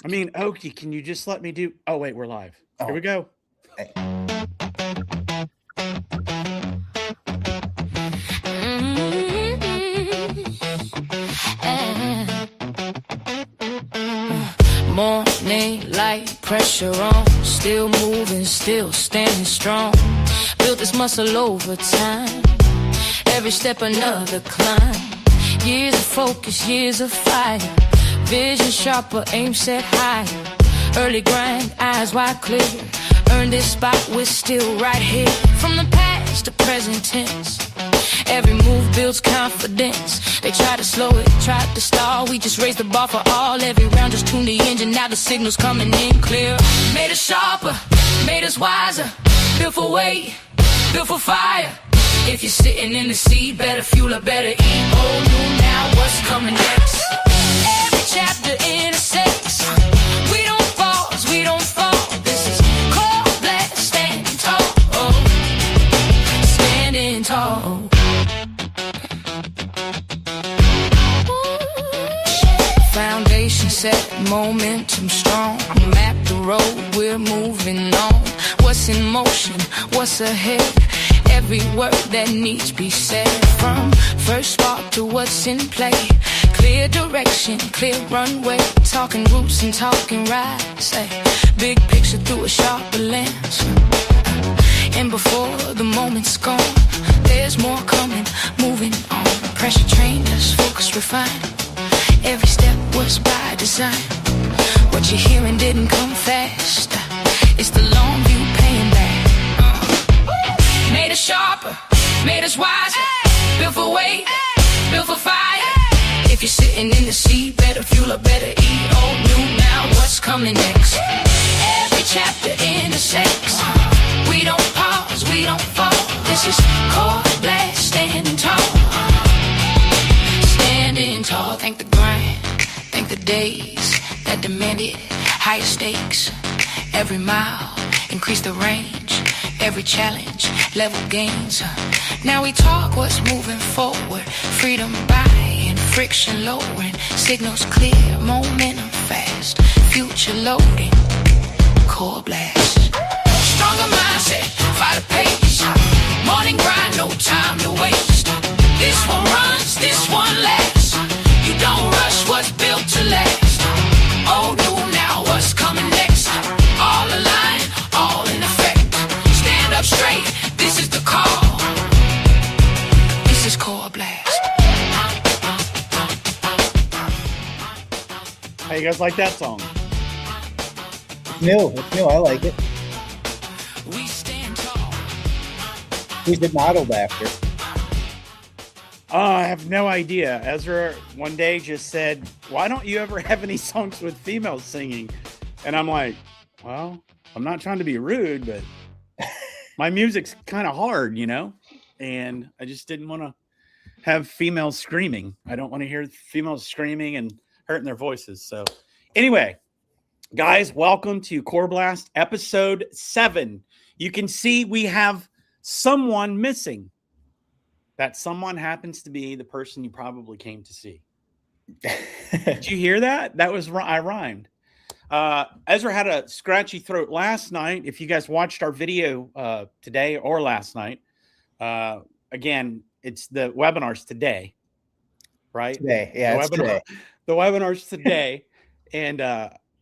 I mean, Oki, can you just let me do? Oh wait, we're live. Here we Oh, go. hey. Morning light, pressure on, still moving, still standing strong. Built this muscle over time, every step another climb. Years of focus, years of fire, vision sharper, aim set higher. Early grind, eyes wide clear, earned this spot, we're still right here. From the past to present tense, every move builds confidence. They try to slow it, try to stall. We just raise the bar for all. Every round just tune the engine. Now the signal's coming in clear. Made us sharper, made us wiser. Built for weight, built for fire. If you're sitting in the seat, better fuel up, better eat. Oh, new now, what's coming next? Every chapter intersects. We don't pause, we don't fall. This is coreBLAST, standing tall. Oh, standing tall. Foundation set, momentum strong. Map the road, we're moving on. What's in motion, what's ahead? Every word that needs be said. From first spark to what's in play. Clear direction, clear runway. Talking roots and talking rise. Say, big picture through a sharper lens. And before the moment's gone, there's more coming, moving on. Pressure trained us, focus refined. Every step was by design. What you're hearing didn't come fast. It's the long view paying back. Made us sharper, made us wiser. Built for weight, built for fire. If you're sitting in the seat, better fuel up, better eat. Oh, new now, what's coming next? Every chapter intersects. We don't pause, we don't fall. This is coreBLAST, standing tall. Standing tall, thank the grind, thank the days that demanded higher stakes. Every mile, increase the range. Every challenge, level gains. Now we talk what's moving forward. Freedom buying, friction lowering. Signals clear, momentum fast. Future loading, coreBLAST. Stronger mindset, fight a pace. Morning grind, no time to waste. This one runs, this one lasts. You don't rush what's built to last. Oh, new now, what's coming next? All aligned, all in effect. Stand up straight, this is the call. This is coreBLAST. How you guys like that song? It's new. I like it. We stand tall. Who's it modeled after? I have no idea. Ezra one day just said, "Why don't you ever have any songs with females singing?" And I'm like, "Well, I'm not trying to be rude, but my music's kind of hard, you know, and I just didn't want to have females screaming. I don't want to hear females screaming and hurting their voices." So anyway, guys, welcome to coreBLAST episode 7. You can see we have someone missing. That someone happens to be the person you probably came to see. Did you hear that? That was, I rhymed. Ezra had a scratchy throat last night. If you guys watched our video today or last night, again, it's the webinars today, right? Today, yeah, it's today. The webinars today, and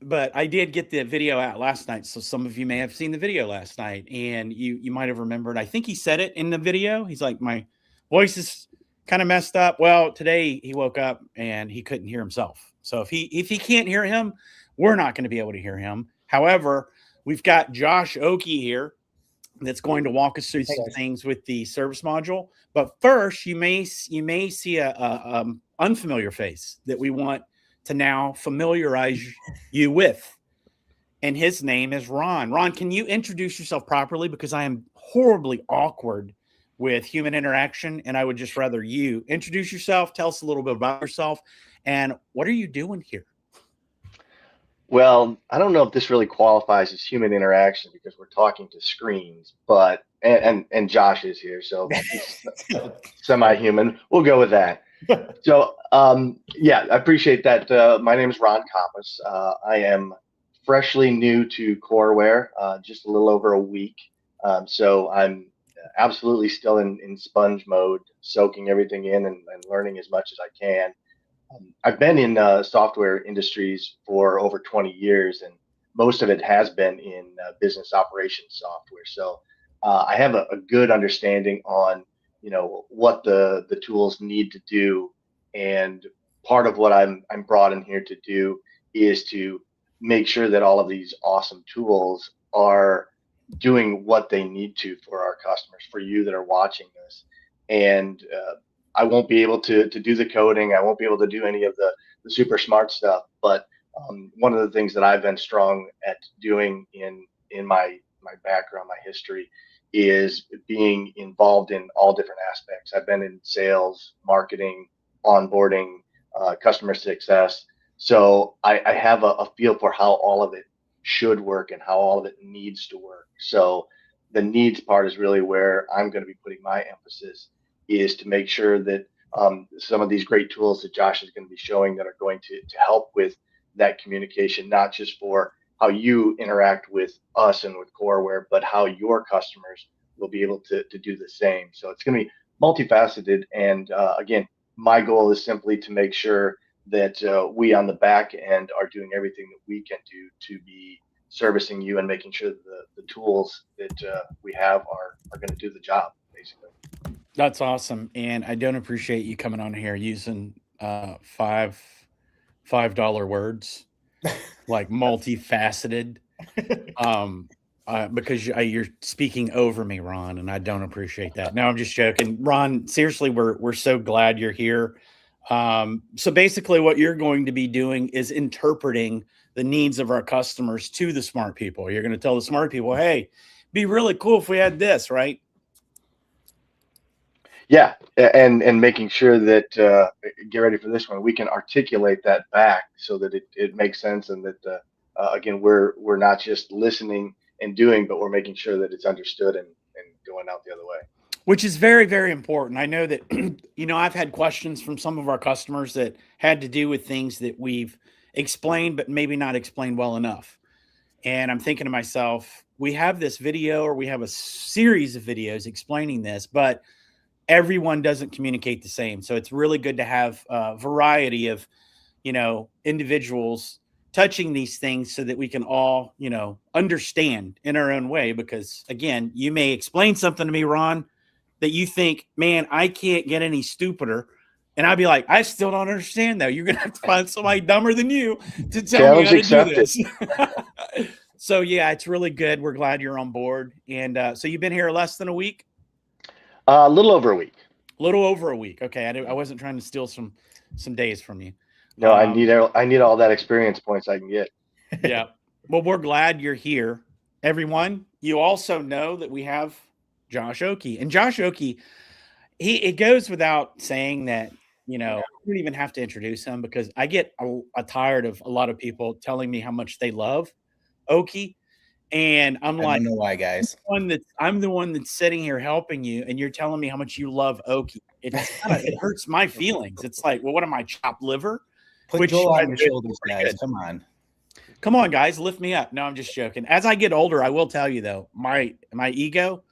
but I did get the video out last night, so some of you may have seen the video last night, and you might have remembered. I think he said it in the video. He's like, my voice is kind of messed up. Well, today he woke up and he couldn't hear himself. So if he can't hear him, we're not going to be able to hear him. However, we've got Josh Oki here that's going to walk us through some things with the service module. But first, you may see a unfamiliar face that we want to now familiarize you with. And his name is Ron. Ron, can you introduce yourself properly? Because I am horribly awkward with human interaction, and I would just rather you introduce yourself, tell us a little bit about yourself, and what are you doing here? Well, I don't know if this really qualifies as human interaction because we're talking to screens, but and Josh is here, so he's semi-human. We'll go with that. So, yeah, I appreciate that. My name is Ron Kompas. I am freshly new to Coreware, just a little over a week. So I'm absolutely still in sponge mode, soaking everything in and learning as much as I can. I've been in software industries for over 20 years, and most of it has been in business operations software. So I have a good understanding on, what the tools need to do, and part of what I'm brought in here to do is to make sure that all of these awesome tools are doing what they need to for our customers, for you that are watching this. And I won't be able to do the coding. I won't be able to do any of the super smart stuff. But one of the things that I've been strong at doing in my background, my history, is being involved in all different aspects. I've been in sales, marketing, onboarding, customer success. So I have a feel for how all of it should work and how all of it needs to work. So the needs part is really where I'm going to be putting my emphasis, is to make sure that some of these great tools that Josh is going to be showing that are going to help with that communication, not just for how you interact with us and with Coreware, but how your customers will be able to do the same. So it's going to be multifaceted. And again, my goal is simply to make sure that we on the back end are doing everything that we can do to be servicing you and making sure that the tools that we have are going to do the job, basically. That's awesome. And I don't appreciate you coming on here using $5 words, like multifaceted, because you're speaking over me, Ron, and I don't appreciate that. No, I'm just joking. Ron, seriously, we're so glad you're here. So basically what you're going to be doing is interpreting the needs of our customers to the smart people. You're going to tell the smart people, hey, be really cool if we had this, right? Yeah, and making sure that get ready for this one. We can articulate that back so that it makes sense, and that again, we're not just listening and doing, but we're making sure that it's understood and going out the other way. Which is very, very important. I know that, I've had questions from some of our customers that had to do with things that we've explained, but maybe not explained well enough. And I'm thinking to myself, we have this video, or we have a series of videos explaining this, but everyone doesn't communicate the same. So it's really good to have a variety of, individuals touching these things so that we can all, understand in our own way. Because again, you may explain something to me, Ron, that you think, man, I can't get any stupider. And I'd be like, I still don't understand, though. You're going to have to find somebody dumber than you to tell me how to do this. So, yeah, it's really good. We're glad you're on board. And so you've been here less than a week? A little over a week. Little over a week. Okay. I wasn't trying to steal some days from you. No, I need all that experience points I can get. Yeah. Well, we're glad you're here. Everyone, you also know that we have Josh Oakey. And Josh Oakey, it goes without saying that, I don't even have to introduce him, because I get tired of a lot of people telling me how much they love Oakey. And I'm I don't know why, guys. I'm the one that's sitting here helping you, and you're telling me how much you love Oakey. It hurts my feelings. It's like, well, what am I, chopped liver? Put Joel on your shoulders, guys. Come on, guys, lift me up. No, I'm just joking. As I get older, I will tell you though, my ego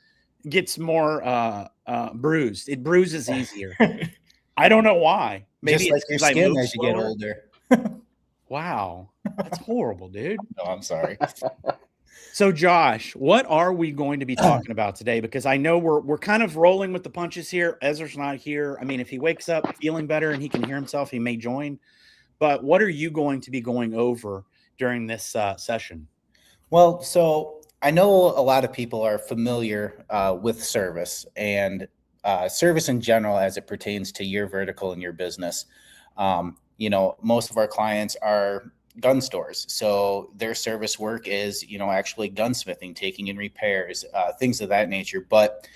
gets more bruised. It bruises easier. I don't know why. Maybe just like your skin as you get older. Wow, that's horrible, dude. No, I'm sorry. So, Josh, what are we going to be talking about today? Because I know we're kind of rolling with the punches here. Ezra's not here. I mean, if he wakes up feeling better and he can hear himself, he may join. But what are you going to be going over during this session? Well, so I know a lot of people are familiar with service and service in general as it pertains to your vertical and your business. Most of our clients are gun stores. So their service work is, actually gunsmithing, taking in repairs, things of that nature. But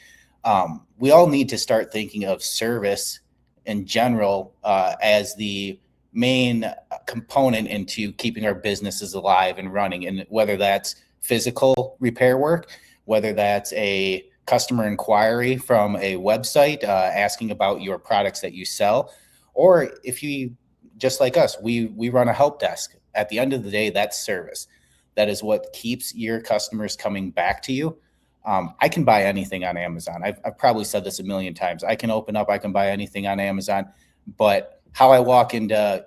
we all need to start thinking of service in general as the main component into keeping our businesses alive and running. And whether that's physical repair work, whether that's a customer inquiry from a website asking about your products that you sell, Or if you, just like us, we run a help desk. At the end of the day, that's service. That is what keeps your customers coming back to you. I can buy anything on Amazon. I've probably said this a million times. I can buy anything on Amazon, but how I walk into,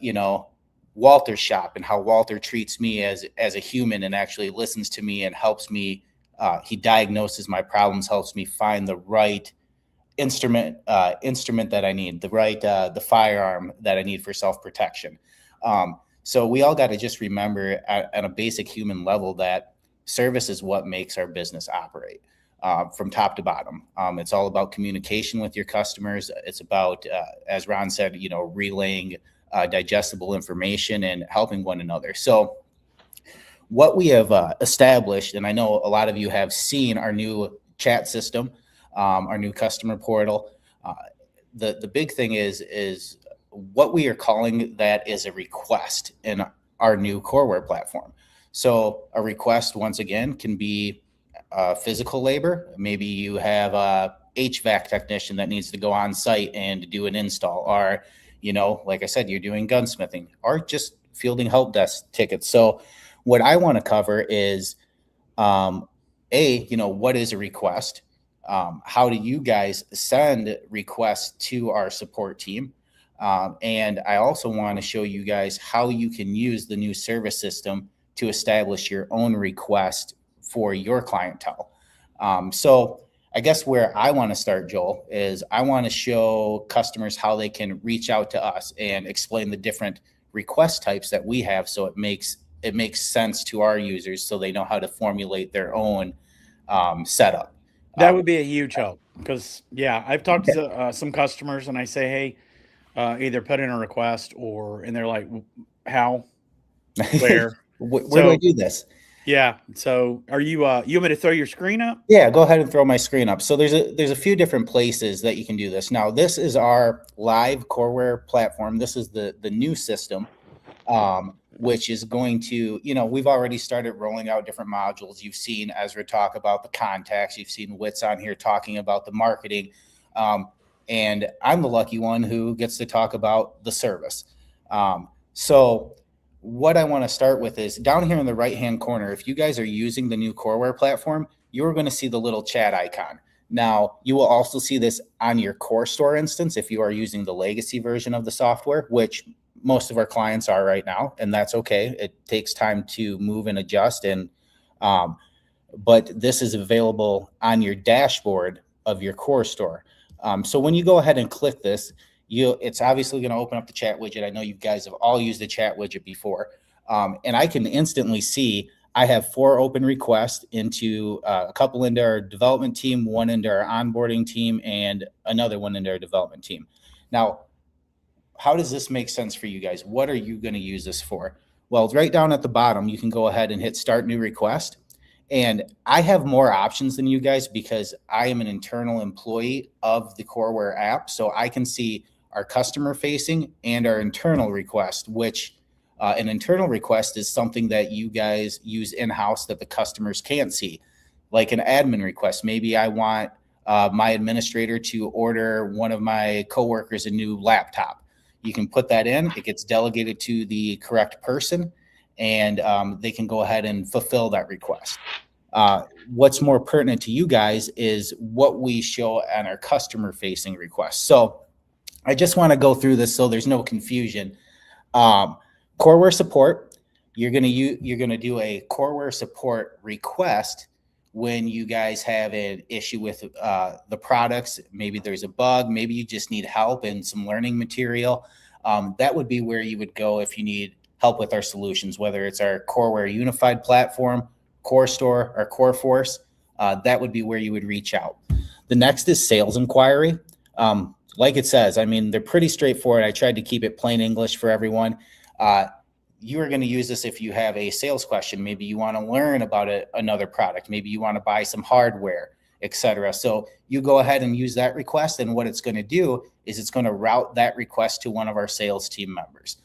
Walter's shop and how Walter treats me as a human and actually listens to me and helps me. He diagnoses my problems, helps me find the right instrument that I need, the firearm that I need for self-protection. So we all got to just remember at a basic human level that service is what makes our business operate from top to bottom. It's all about communication with your customers. It's about, as Ron said, relaying digestible information and helping one another. So what we have established, and I know a lot of you have seen our new chat system, our new customer portal. The big thing is what we are calling that is a request in our new Coreware platform. So a request, once again, can be physical labor. Maybe you have a HVAC technician that needs to go on site and do an install, or, like I said, you're doing gunsmithing, or just fielding help desk tickets. So what I want to cover is, what is a request? How do you guys send requests to our support team? And I also want to show you guys how you can use the new service system to establish your own request for your clientele. So I guess where I want to start, Joel, is I want to show customers how they can reach out to us and explain the different request types that we have, so it makes sense to our users, so they know how to formulate their own setup. That would be a huge help, because I've talked to some customers and I say, hey, either put in a request, and they're like, how, where? Where do I do this? Yeah. So are you want me to throw your screen up? Yeah, go ahead and throw my screen up. So there's a few different places that you can do this. Now, this is our live Coreware platform. This is the new system, which is going to, we've already started rolling out different modules. You've seen Ezra talk about the contacts. You've seen Wits on here talking about the marketing. And I'm the lucky one who gets to talk about the service. So what I want to start with is down here in the right-hand corner. If you guys are using the new Coreware platform, you're going to see the little chat icon. Now, you will also see this on your core store instance if you are using the legacy version of the software, which most of our clients are right now, and that's okay. It takes time to move and adjust, but this is available on your dashboard of your core store. So when you go ahead and click this, it's obviously going to open up the chat widget. I know you guys have all used the chat widget before, and I can instantly see I have 4 open requests into a couple into our development team, 1 into our onboarding team, and another one into our development team. Now, how does this make sense for you guys? What are you going to use this for? Well, right down at the bottom, you can go ahead and hit Start New Request. And I have more options than you guys because I am an internal employee of the Coreware app. So I can see our customer facing and our internal request, which an internal request is something that you guys use in-house that the customers can't see, like an admin request. Maybe I want my administrator to order one of my coworkers a new laptop. You can put that in, it gets delegated to the correct person, and they can go ahead and fulfill that request. What's more pertinent to you guys is what we show on our customer facing requests. So I just want to go through this so there's no confusion. Coreware support, you're going to do a Coreware support request when you guys have an issue with the products. Maybe there's a bug, maybe you just need help and some learning material. That would be where you would go if you need help with our solutions, whether it's our Coreware unified platform, Core Store, or Core Force. That would be where you would reach out. The next is sales inquiry. Like it says, I mean, they're pretty straightforward. I tried to keep it plain English for everyone. You are going to use this if you have a sales question. Maybe you want to learn about another product. Maybe you want to buy some hardware, etc. So you go ahead and use that request, and what it's going to do is it's going to route that request to one of our sales team members.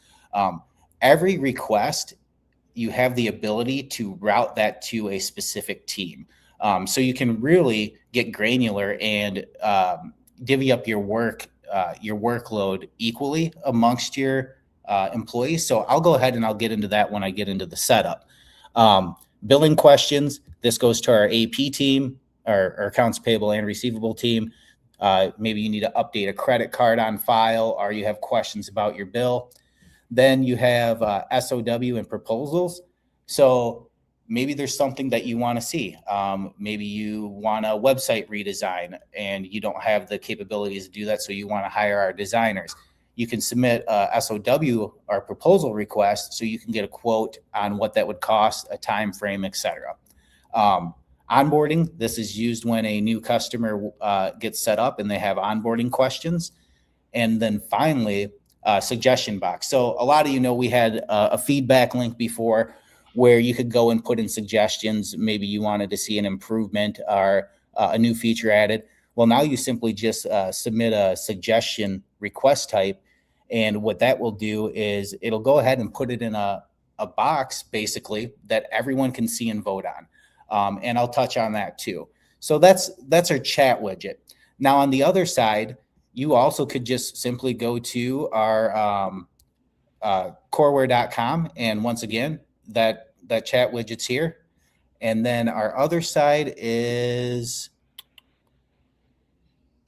Every request, you have the ability to route that to a specific team. So you can really get granular and divvy up your work your workload equally amongst your employees. So I'll go ahead and I'll get into that when I get into the setup. Billing questions. This goes to our AP team, our accounts payable and receivable team. Maybe you need to update a credit card on file, or you have questions about your bill. Then you have SOW and proposals. So maybe there's something that you want to see. Maybe you want a website redesign and you don't have the capabilities to do that, so you want to hire our designers. You can submit a SOW or proposal request so you can get a quote on what that would cost, a time frame, etc. Onboarding, this is used when a new customer gets set up and they have onboarding questions. And then finally, suggestion box. So a lot of we had a feedback link before where you could go and put in suggestions. Maybe you wanted to see an improvement or a new feature added. Well, now you simply just submit a suggestion request type. And what that will do is it'll go ahead and put it in a box, basically, that everyone can see and vote on. And I'll touch on that too. So that's our chat widget. Now on the other side, you also could just simply go to our Coreware.com, and once again, that chat widget's here. And then our other side is,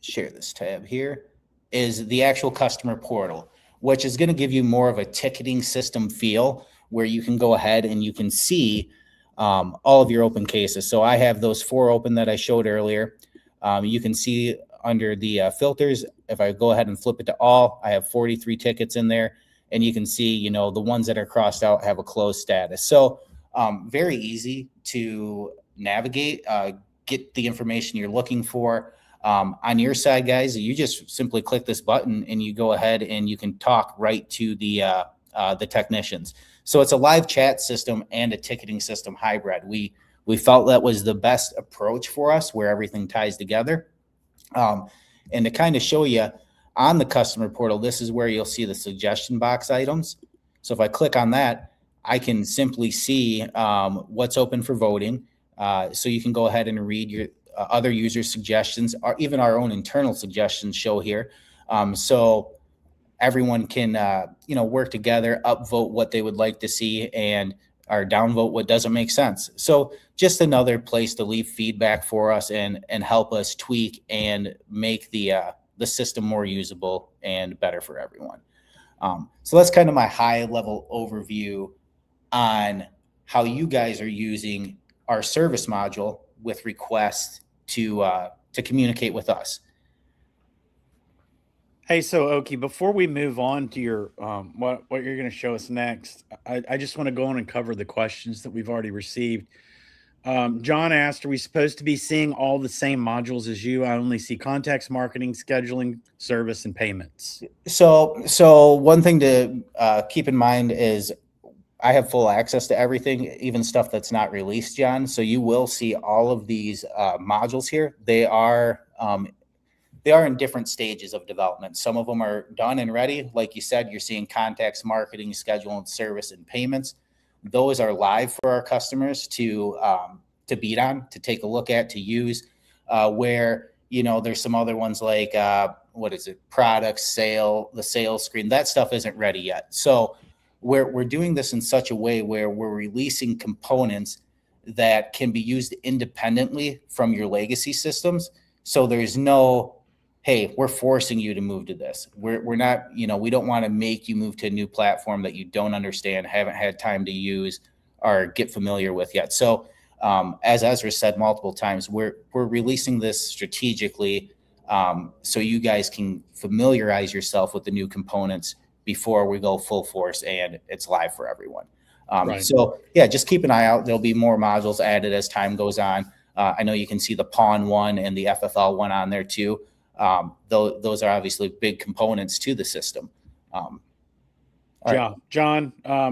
share this tab here, is the actual customer portal, which is going to give you more of a ticketing system feel, where you can go ahead and you can see all of your open cases. So I have those 4 open that I showed earlier. You can see under the filters, if I go ahead and flip it to all, I have 43 tickets in there. And you can see, the ones that are crossed out have a closed status. So very easy to navigate, get the information you're looking for. On your side, guys, you just simply click this button and you go ahead and you can talk right to the technicians. So it's a live chat system and a ticketing system hybrid. We felt that was the best approach for us, where everything ties together. And to kind of show you on the customer portal, this is where you'll see the suggestion box items. So if I click on that, I can simply see what's open for voting. So you can go ahead and read your other user suggestions, or even our own internal suggestions show here. So everyone can, work together, upvote what they would like to see, and or downvote what doesn't make sense. So just another place to leave feedback for us and help us tweak and make the system more usable and better for everyone. So that's kind of my high level overview on how you guys are using our service module with requests to communicate with us. Hey, so Oki, before we move on to your what you're going to show us next, I just want to go on and cover the questions that we've already received. John asked, are we supposed to be seeing all the same modules as you? I only see contacts, marketing, scheduling, service, and payments. So one thing to keep in mind is I have full access to everything, even stuff that's not released, John. So you will see all of these modules here. They are in different stages of development. Some of them are done and ready. Like you said, you're seeing contacts, marketing, schedule, and service, and payments. Those are live for our customers to beat on, to take a look at, to use. Where there's some other ones like products, the sales screen. That stuff isn't ready yet. So we're doing this in such a way where we're releasing components that can be used independently from your legacy systems. So there's no, hey, we're forcing you to move to this. We're not, we don't want to make you move to a new platform that you don't understand, haven't had time to use, or get familiar with yet. So as Ezra said multiple times, we're releasing this strategically so you guys can familiarize yourself with the new components before we go full force and it's live for everyone. Right. So yeah, just keep an eye out. There'll be more modules added as time goes on. I know you can see the PAWN one and the FFL one on there too. Those are obviously big components to the system. Yeah, John,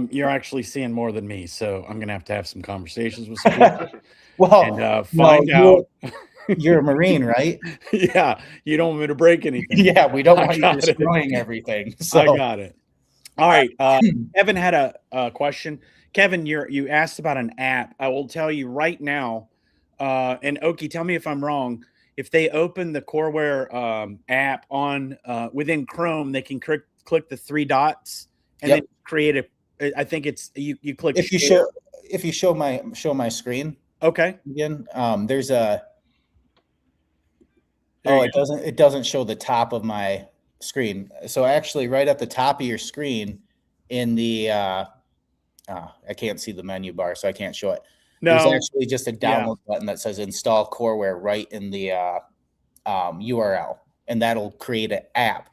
you're actually seeing more than me, so I'm gonna have to have some conversations with some people. Well, find out. You're a Marine, right? Yeah, you don't want me to break anything. Yeah, we don't want you destroying everything. So. I got it. All right. Kevin had a question. Kevin, you asked about an app. I will tell you right now, and Oki, tell me if I'm wrong. if they open the Coreware app on within Chrome, they can click the three dots and Yep. then create a. I think it's you click If you share. show my screen Okay. again, there's a. There Oh, you it doesn't show the top of my screen. So actually, right at the top of your screen, in the I can't see the menu bar, so I can't show it. There's No. actually just a Yeah. download button that says install Coreware right in the URL, and that'll create an app.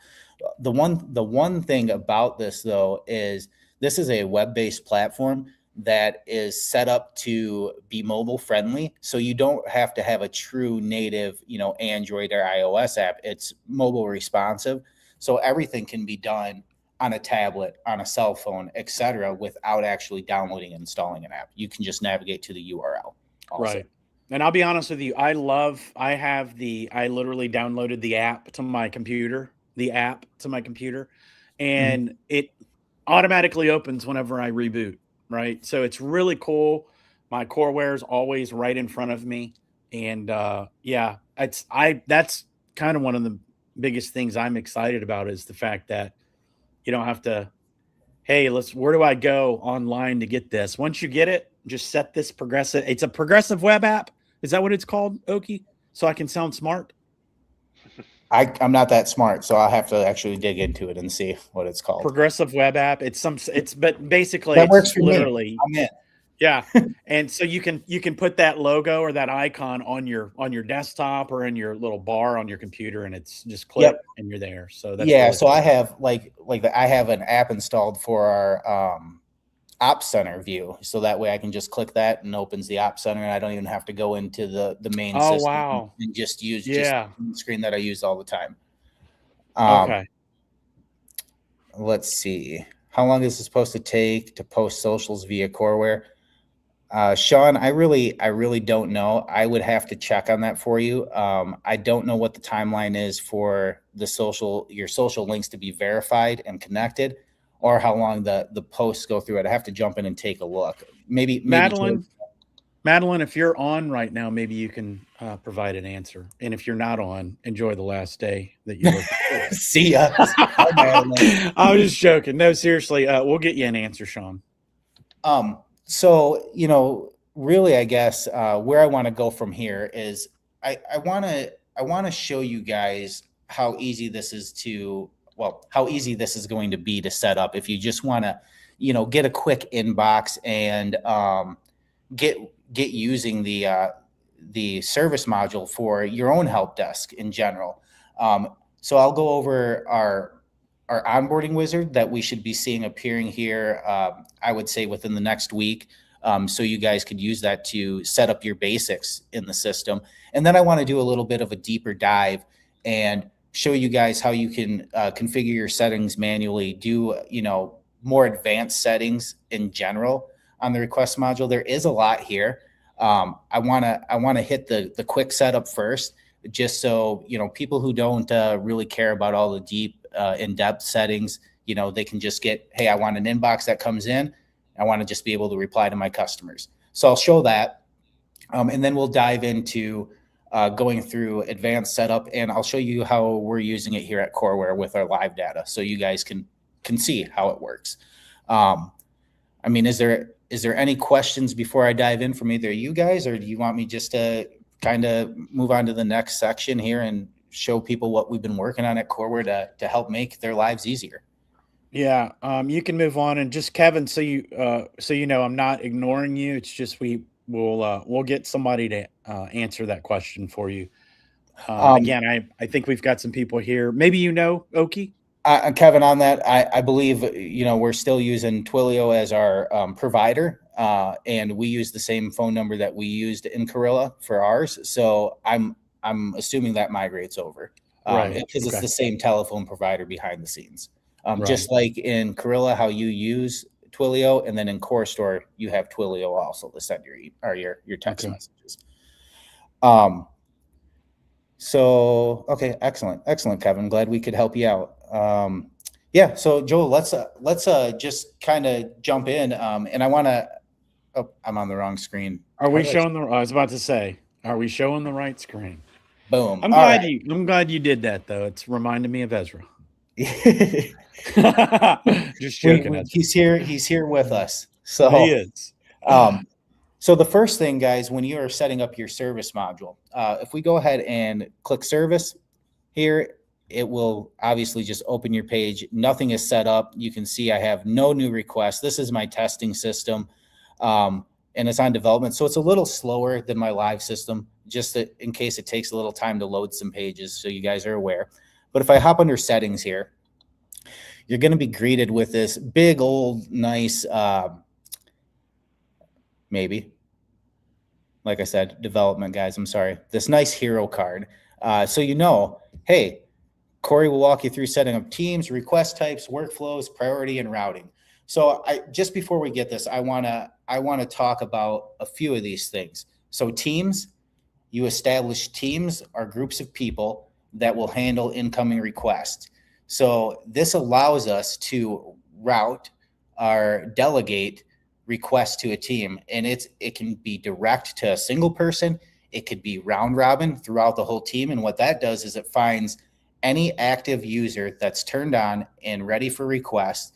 The one thing about this though is this is a web-based platform that is set up to be mobile friendly, so you don't have to have a true native, Android or iOS app. It's mobile responsive, so everything can be done on a tablet, on a cell phone, etc., without actually downloading and installing an app. You can just navigate to the URL. Also. Right. And I'll be honest with you, I literally downloaded the app to my computer, and it automatically opens whenever I reboot. Right. So it's really cool. My Coreware is always right in front of me. And that's kind of one of the biggest things I'm excited about is the fact that you don't have to, hey, where do I go online to get this? Once you get it, just set this it's a progressive web app. Is that what it's called, Oki? So I can sound smart. I'm not that smart, so I'll have to actually dig into it and see what it's called. Progressive web app. But basically that works for literally me. I'm in. Yeah. And so you can put that logo or that icon on your desktop or in your little bar on your computer, and it's just click and you're there. So that's really so cool. I have I have an app installed for our OpsCenter view, so that way I can just click that and opens the OpsCenter, and I don't even have to go into the main system. Wow. And just use just the screen that I use all the time. Okay. Let's see. How long is it supposed to take to post socials via Coreware? Sean, I really don't know. I would have to check on that for you. I don't know what the timeline is for your social links to be verified and connected, or how long the posts go through it. I have to jump in and take a look. Maybe Madeline, if you're on right now, maybe you can provide an answer. And if you're not on, enjoy the last day that you work. See ya. I was just joking. No, seriously, we'll get you an answer, Sean. So, really, I guess where I want to go from here is I want to show you guys how easy this is going to be to set up if you just want to, get a quick inbox and get using the service module for your own help desk in general. So I'll go over our onboarding wizard that we should be seeing appearing here, I would say within the next week. So you guys could use that to set up your basics in the system. And then I want to do a little bit of a deeper dive and show you guys how you can configure your settings manually, do, more advanced settings in general on the request module. There is a lot here. I want to hit the quick setup first, just so, people who don't really care about all the deep in-depth settings, they can just get, hey, I want an inbox that comes in. I want to just be able to reply to my customers. So I'll show that. And then we'll dive into going through advanced setup, and I'll show you how we're using it here at Coreware with our live data, so you guys can see how it works. Is there any questions before I dive in from either you guys, or do you want me just to kind of move on to the next section here and show people what we've been working on at Coreware to help make their lives easier? Yeah, you can move on, and just Kevin, so I'm not ignoring you. It's just we'll get somebody to answer that question for you. Again, I think we've got some people here. Maybe Oki. Kevin, on that, I believe we're still using Twilio as our provider, and we use the same phone number that we used in Gorilla for ours. So I'm assuming that migrates over, right? Because it's the same telephone provider behind the scenes. Just like in Gorilla, how you use Twilio, and then in Core Store you have Twilio also to send your text messages. So okay, excellent, Kevin. Glad we could help you out. So Joel, let's just kind of jump in. And I want to. Oh, I'm on the wrong screen. Are we showing I was about to say, are we showing the right screen? Boom. I'm All glad right. I'm glad you did that though. It's reminding me of Ezra. Just joking. Ezra. He's here with us. He So, is. so the first thing, guys, when you are setting up your service module, if we go ahead and click service here, it will obviously just open your page. Nothing is set up. You can see I have no new requests. This is my testing system, and it's on development. So it's a little slower than my live system, just in case it takes a little time to load some pages, so you guys are aware. But if I hop under settings here, you're going to be greeted with this big old nice, maybe, like I said, development guys, I'm sorry, this nice hero card. So hey, Corey will walk you through setting up teams, request types, workflows, priority, and routing. So just before we get this, I want to talk about a few of these things. So teams, you establish teams are groups of people that will handle incoming requests. So this allows us to route or delegate requests to a team, and it can be direct to a single person. It could be round robin throughout the whole team. And what that does is it finds any active user that's turned on and ready for requests,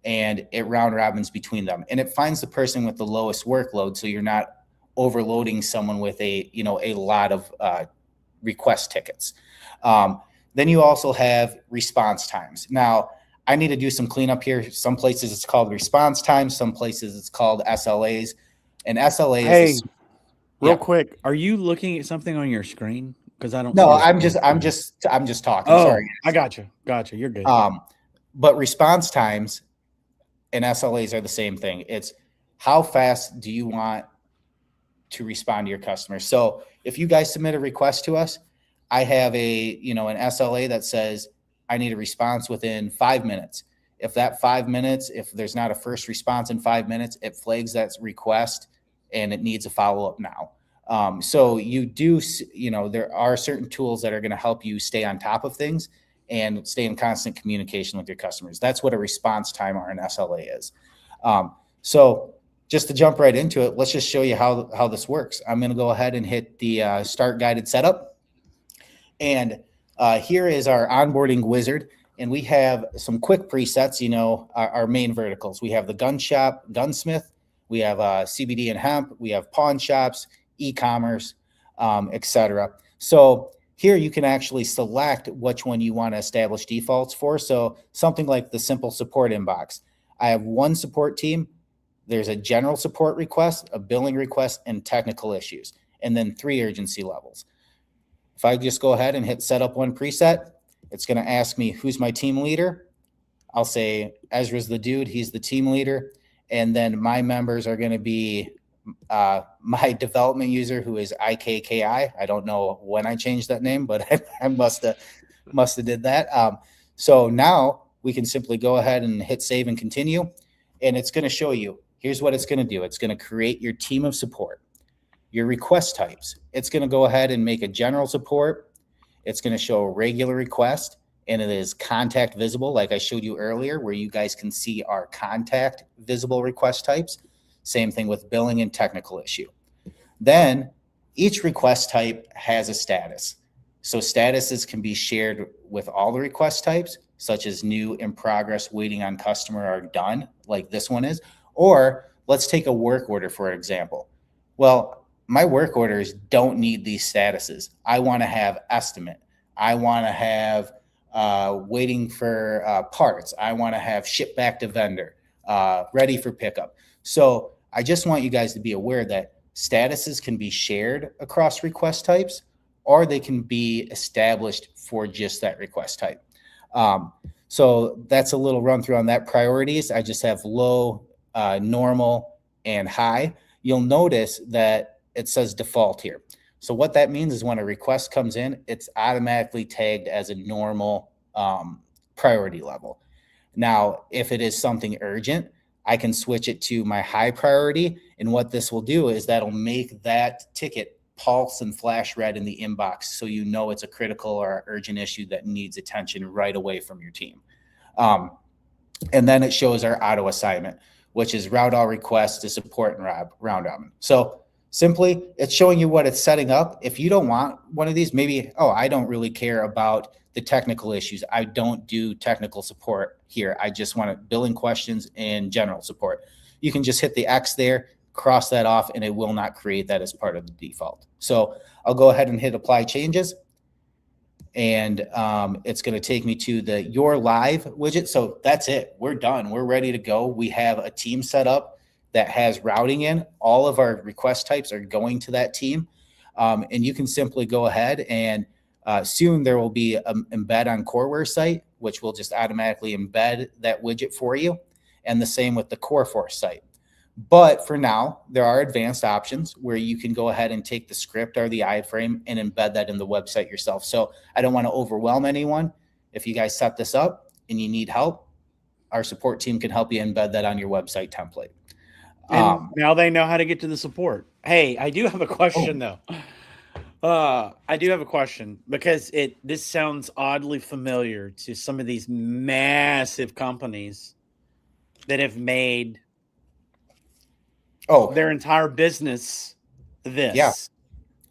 and it round robins between them. And it finds the person with the lowest workload, so you're not overloading someone with a lot of request tickets. Then you also have response times. Now, I need to do some cleanup here. Some places it's called response times. Some places it's called SLAs. And SLA is real quick. Are you looking at something on your screen? Because I don't. No, I'm just talking. Oh, Sorry. I got you. You're good. But response times and SLAs are the same thing. It's how fast do you want to respond to your customers? So if you guys submit a request to us, I have an SLA that says I need a response within 5 minutes. If that 5 minutes, if there's not a first response in 5 minutes, it flags that request and it needs a follow-up now. So there are certain tools that are going to help you stay on top of things and stay in constant communication with your customers. That's what a response time or an SLA is. So just to jump right into it, let's just show you how this works. I'm going to go ahead and hit the start guided setup. And here is our onboarding wizard. And we have some quick presets, our main verticals. We have the gun shop, gunsmith. We have CBD and hemp. We have pawn shops, e-commerce, etc. So here you can actually select which one you want to establish defaults for. So something like the simple support inbox. I have one support team. There's a general support request, a billing request, and technical issues, and then 3 urgency levels. If I just go ahead and hit set up one preset, it's going to ask me who's my team leader. I'll say Ezra's the dude. He's the team leader. And then my members are going to be my development user, who is IKKI. I don't know when I changed that name, but I must have did that. So now we can simply go ahead and hit save and continue. And it's going to show you, here's what it's going to do. It's going to create your team of support. Your request types. It's going to go ahead and make a general support. It's going to show a regular request, and it is contact visible, like I showed you earlier, where you guys can see our contact visible request types. Same thing with billing and technical issue. Then each request type has a status. So statuses can be shared with all the request types, such as new, in progress, waiting on customer, or done, like this one is. Or let's take a work order, for example. Well, my work orders don't need these statuses. I want to have estimate. I want to have waiting for parts. I want to have ship back to vendor, ready for pickup. So I just want you guys to be aware that statuses can be shared across request types, or they can be established for just that request type. So that's a little run through on that. Priorities, I just have low, normal, and high. You'll notice that it says default here. So what that means is when a request comes in, it's automatically tagged as a normal priority level. Now, if it is something urgent, I can switch it to my high priority. And what this will do is that'll make that ticket pulse and flash red in the inbox, so you know it's a critical or urgent issue that needs attention right away from your team. And then it shows our auto assignment, which is route all requests to support and round robin. So Simply, it's showing you what it's setting up. If you don't want one of these, maybe, oh, I don't really care about the technical issues. I don't do technical support here. I just want billing questions and general support. You can just hit the X there, cross that off, and it will not create that as part of the default. So I'll go ahead and hit apply changes. And it's going to take me to the Your Live widget. So that's it. We're done. We're ready to go. We have a team set up that has routing in. All of our request types are going to that team. And you can simply go ahead and soon there will be an embed on Coreware site, which will just automatically embed that widget for you. And the same with the Coreforce site. But for now, there are advanced options where you can go ahead and take the script or the iframe and embed that in the website yourself. So I don't want to overwhelm anyone. If you guys set this up and you need help, our support team can help you embed that on your website template. And now they know how to get to the support. Hey, I do have a question though. I do have a question because this sounds oddly familiar to some of these massive companies that have made their entire business this. Yeah.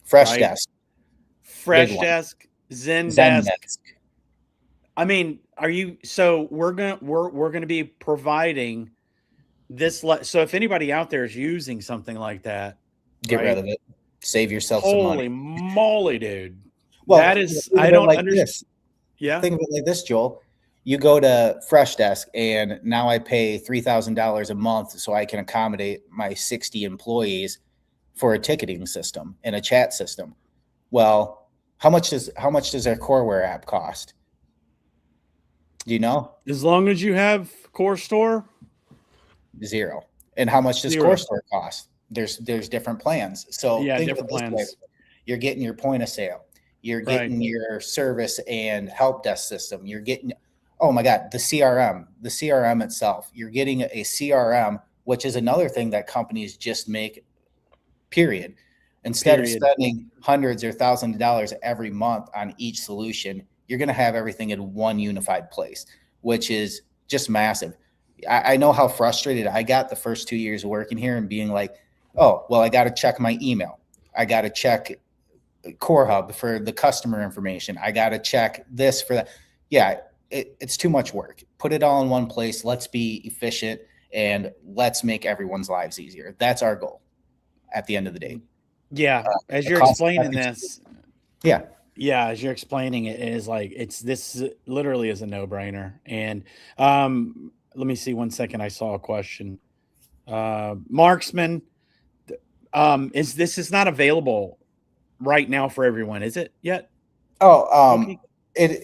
Fresh right? Desk. Freshdesk, Zendesk. I mean, so we're gonna be providing this. So if anybody out there is using something like that, get rid of it. Save yourself some money. Holy moly, dude! Well, that is I don't understand. Yeah, think of it like this, Joel. You go to Freshdesk, and now I pay $3,000 a month so I can accommodate my 60 employees for a ticketing system and a chat system. Well, how much does our Coreware app cost? Do you know? As long as you have Core Store, $0. And how much does Core Store cost? There's different plans. So yeah, think different of it this plans. way. You're getting your point of sale. You're getting your service and help desk system. You're getting, oh my God, the CRM itself. You're getting a CRM, which is another thing that companies just make, period. Instead of spending hundreds or thousands of dollars every month on each solution, you're going to have everything in one unified place, which is just massive. I know how frustrated I got the first 2 years working here and being like, oh, well, I got to check my email. I got to check Core Hub for the customer information. I got to check this for that. Yeah, it's too much work. Put it all in one place. Let's be efficient and let's make everyone's lives easier. That's our goal at the end of the day. Yeah. As you're explaining this. Yeah. Yeah. As you're explaining it, it is like, this literally is a no-brainer. And let me see 1 second. I saw a question. Marksman, this is not available right now for everyone, is it yet? Okay.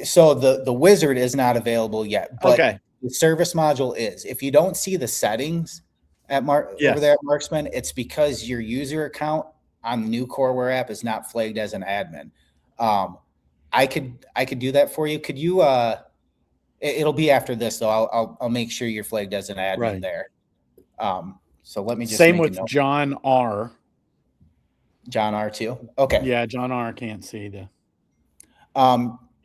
So the wizard is not available yet, but the service module is. If you don't see the settings at over there at Marksman, it's because your user account on the new Coreware app is not flagged as an admin. I could do that for you. Could you? It'll be after this though. I'll make sure you're flagged as an admin there. So let me just same with John R. John R too. Okay. Yeah, John R. Can't see the.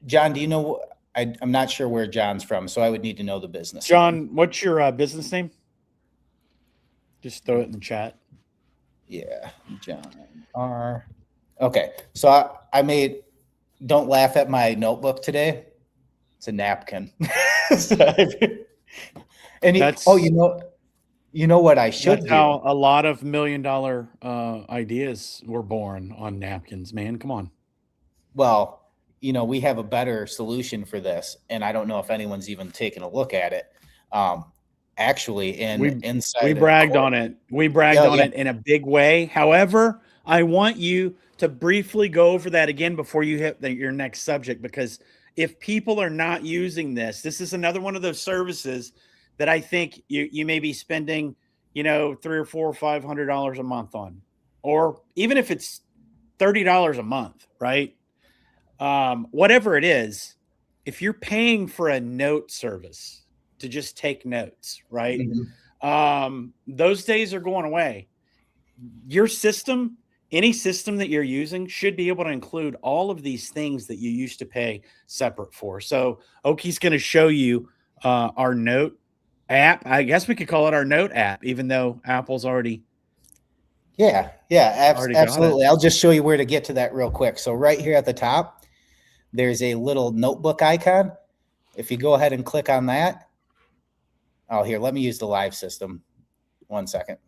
John, do you know? I'm not sure where John's from, so I would need to know the business. John, what's your business name? Just throw it in the chat. Yeah, John R. Okay, so I made. Don't laugh at my notebook today. It's a napkin. And you know what I should do? How a lot of $1 million ideas were born on napkins, man. Come on. Well, we have a better solution for this, and I don't know if anyone's even taken a look at it. Actually, we bragged on it. We bragged on it in a big way. However, I want you to briefly go over that again before you hit your next subject, because if people are not using this is another one of those services that I think you may be spending, $300 or $400 or $500 a month on, or even if it's $30 a month, right? Whatever it is, if you're paying for a note service to just take notes, right? Mm-hmm. Those days are going away. Your system, any system that you're using, should be able to include all of these things that you used to pay separate for. So Oki's going to show you our note app. I guess we could call it our note app, even though Apple's already Yeah, Already got it. absolutely. I'll just show you where to get to that real quick. So right here at the top, there's a little notebook icon. If you go ahead and click on that, oh, here, let me use the live system. 1 second.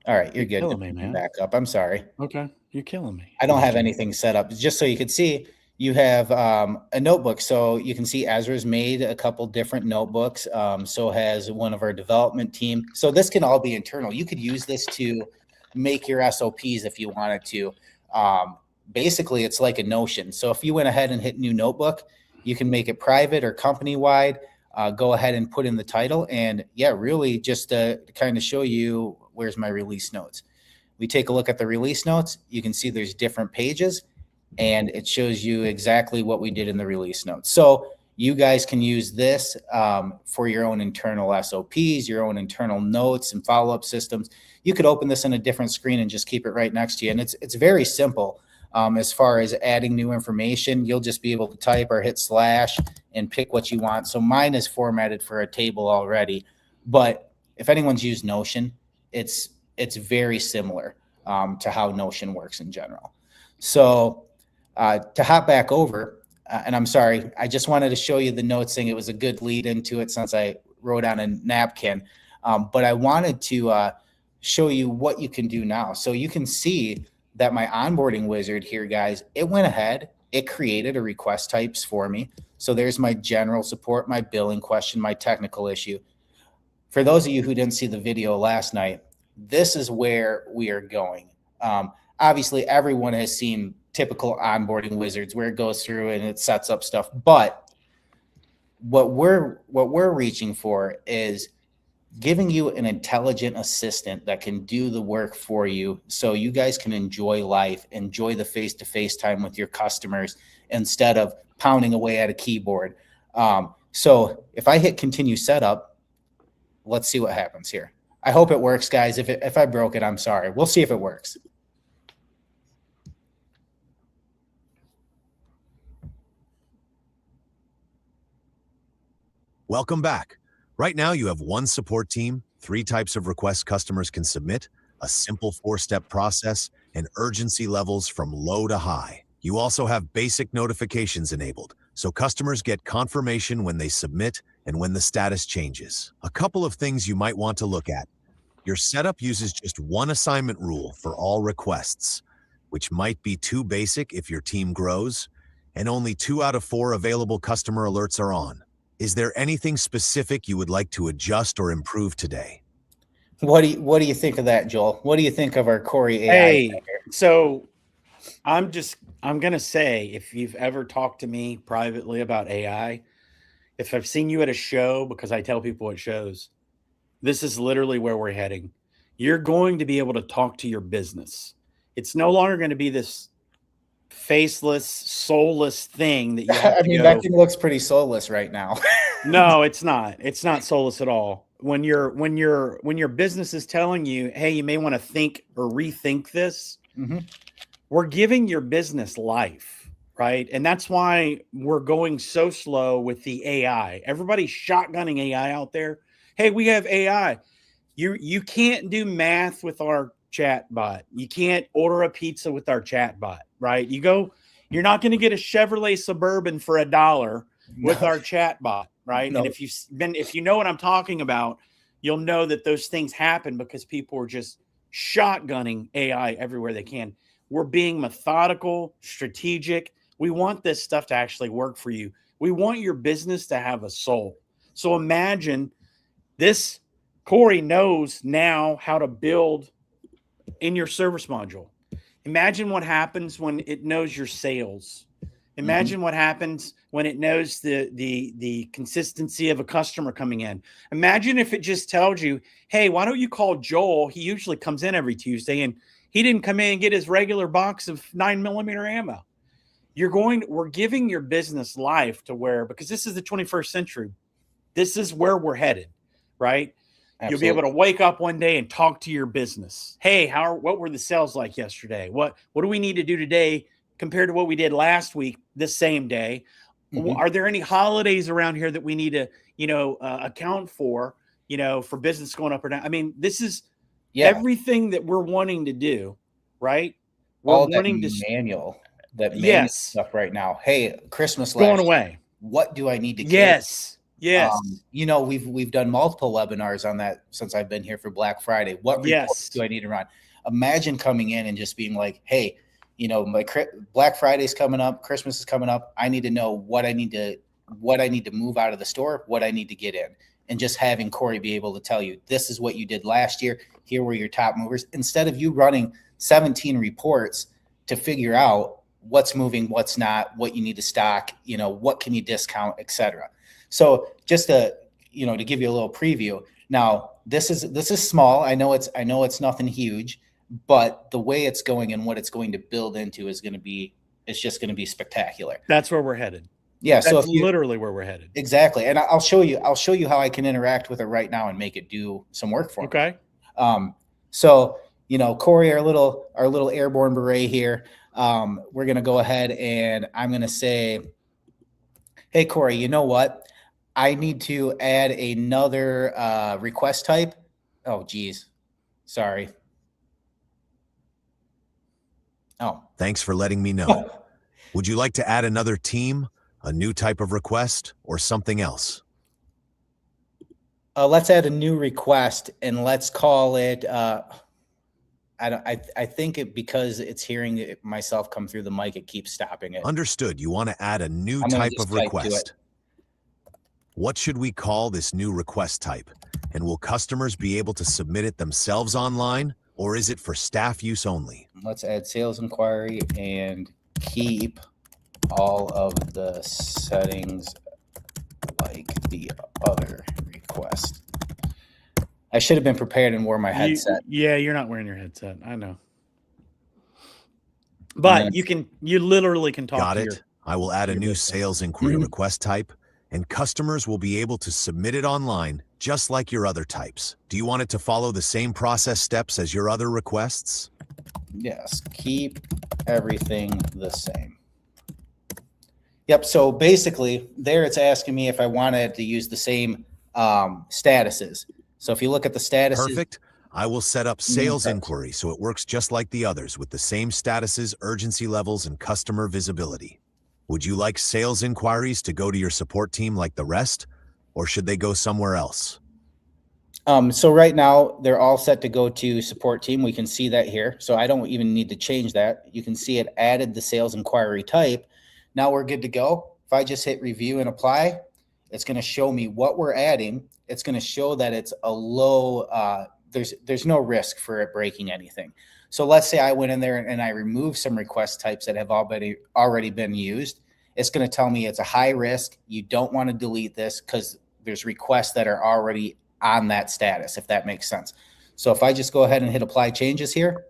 All right, you're good. Killing me, man. Back up. I'm sorry. Okay, you're killing me. I don't have anything set up. Just so you can see, you have a notebook. So you can see Ezra's made a couple different notebooks. So has one of our development team. So this can all be internal. You could use this to make your SOPs if you wanted to. Basically, it's like a Notion. So if you went ahead and hit new notebook, you can make it private or company-wide. Go ahead and put in the title. And yeah, really just to kind of show you, where's my release notes. We take a look at the release notes. You can see there's different pages, and it shows you exactly what we did in the release notes. So you guys can use this for your own internal SOPs, your own internal notes and follow-up systems. You could open this in a different screen and just keep it right next to you. And it's very simple as far as adding new information. You'll just be able to type or hit slash and pick what you want. So mine is formatted for a table already. But if anyone's used Notion, it's very similar to how Notion works in general. So to hop back over, and I'm sorry, I just wanted to show you the notes thing. It was a good lead into it since I wrote on a napkin. But I wanted to show you what you can do now. So you can see that my onboarding wizard here, guys, it went ahead, it created a request types for me. So there's my general support, my billing question, my technical issue. For those of you who didn't see the video last night, this is where we are going. Obviously, everyone has seen typical onboarding wizards where it goes through and it sets up stuff. But what we're reaching for is giving you an intelligent assistant that can do the work for you so you guys can enjoy life, enjoy the face-to-face time with your customers instead of pounding away at a keyboard. So if I hit continue setup, let's see what happens here. I hope it works, guys. If I broke it, I'm sorry. We'll see if it works. Welcome back. Right now, you have one support team, 3 types of requests customers can submit, a simple 4-step process, and urgency levels from low to high. You also have basic notifications enabled, so customers get confirmation when they submit and when the status changes. A couple of things you might want to look at. Your setup uses just one assignment rule for all requests, which might be too basic if your team grows, and only 2 out of 4 available customer alerts are on. Is there anything specific you would like to adjust or improve today? What do you think of that, Joel? What do you think of our Corey AI? Hey, so I'm going to say, if you've ever talked to me privately about AI, if I've seen you at a show, because I tell people at shows, this is literally where we're heading. You're going to be able to talk to your business. It's no longer going to be this faceless, soulless thing that you have I mean, that thing looks pretty soulless right now. No, it's not. It's not soulless at all. When your business is telling you, hey, you may want to think or rethink this, we're giving your business life, right? And that's why we're going so slow with the AI. Everybody's shotgunning AI out there. Hey, we have AI. You can't do math with our chat bot. You can't order a pizza with our chat bot, right? You're not going to get a Chevrolet Suburban for $1 with our chat bot, right? No. And if you know what I'm talking about, you'll know that those things happen because people are just shotgunning AI everywhere they can. We're being methodical, strategic. We want this stuff to actually work for you. We want your business to have a soul. So imagine this. Corey knows now how to build in your service module. Imagine what happens when it knows your sales. Imagine what happens when it knows the consistency of a customer coming in. Imagine if it just tells you, hey, why don't you call Joel? He usually comes in every Tuesday, and he didn't come in and get his regular box of 9mm ammo. We're giving your business life to where, because this is the 21st century, this is where we're headed, right? Absolutely. You'll be able to wake up one day and talk to your business. Hey, what were the sales like yesterday? What do we need to do today compared to what we did last week, this same day? Are there any holidays around here that we need to, account for? for business going up or down. I mean, this is everything everything that we're wanting to do, right? We're all wanting that to manual yes stuff right now. Hey, Christmas going last year, away. what do I need to carry? Yes. We've done multiple webinars on that since I've been here for Black Friday. What reports do I need to run? Imagine coming in and just being like, hey, my Black Friday's coming up, Christmas is coming up. I need to know what I need to move out of the store, what I need to get in. And just having Corey be able to tell you, this is what you did last year. Here were your top movers. Instead of you running 17 reports to figure out what's moving, what's not, what you need to stock, what can you discount, etc. So just to give you a little preview. Now, this is small. I know it's nothing huge, but the way it's going and what it's going to build into is just going to be spectacular. That's where we're headed. Yeah, that's literally where we're headed. Exactly. And I'll show you how I can interact with it right now and make it do some work for me. Okay. So, Corey, our little airborne beret here, we're going to go ahead and I'm going to say, hey, Corey, you know what? I need to add another request type. Oh, geez. Sorry. Oh. Thanks for letting me know. Would you like to add another team, a new type of request, or something else? Let's add a new request and let's call it. I think because it's hearing myself come through the mic, it keeps stopping it. Understood. You want to add a new type of request. What should we call this new request type? And will customers be able to submit it themselves online, or is it for staff use only? Let's add sales inquiry and keep all of the settings like the other request. I should have been prepared and wore my headset. You're not wearing your headset. I know. But you literally can talk. Got it. I will add a new sales inquiry request type, and customers will be able to submit it online, just like your other types. Do you want it to follow the same process steps as your other requests? Yes, keep everything the same. Yep, so basically there it's asking me if I wanted to use the same statuses. So if you look at the statuses. Perfect. I will set up sales inquiry so it works just like the others with the same statuses, urgency levels, and customer visibility. Would you like sales inquiries to go to your support team like the rest, or should they go somewhere else? So right now they're all set to go to support team. We can see that here. So I don't even need to change that. You can see it added the sales inquiry type. Now we're good to go. If I just hit review and apply, it's going to show me what we're adding. It's going to show that it's a low, there's no risk for it breaking anything. So let's say I went in there and I removed some request types that have already been used. It's going to tell me it's a high risk. You don't want to delete this because there's requests that are already on that status, if that makes sense. So if I just go ahead and hit apply changes here,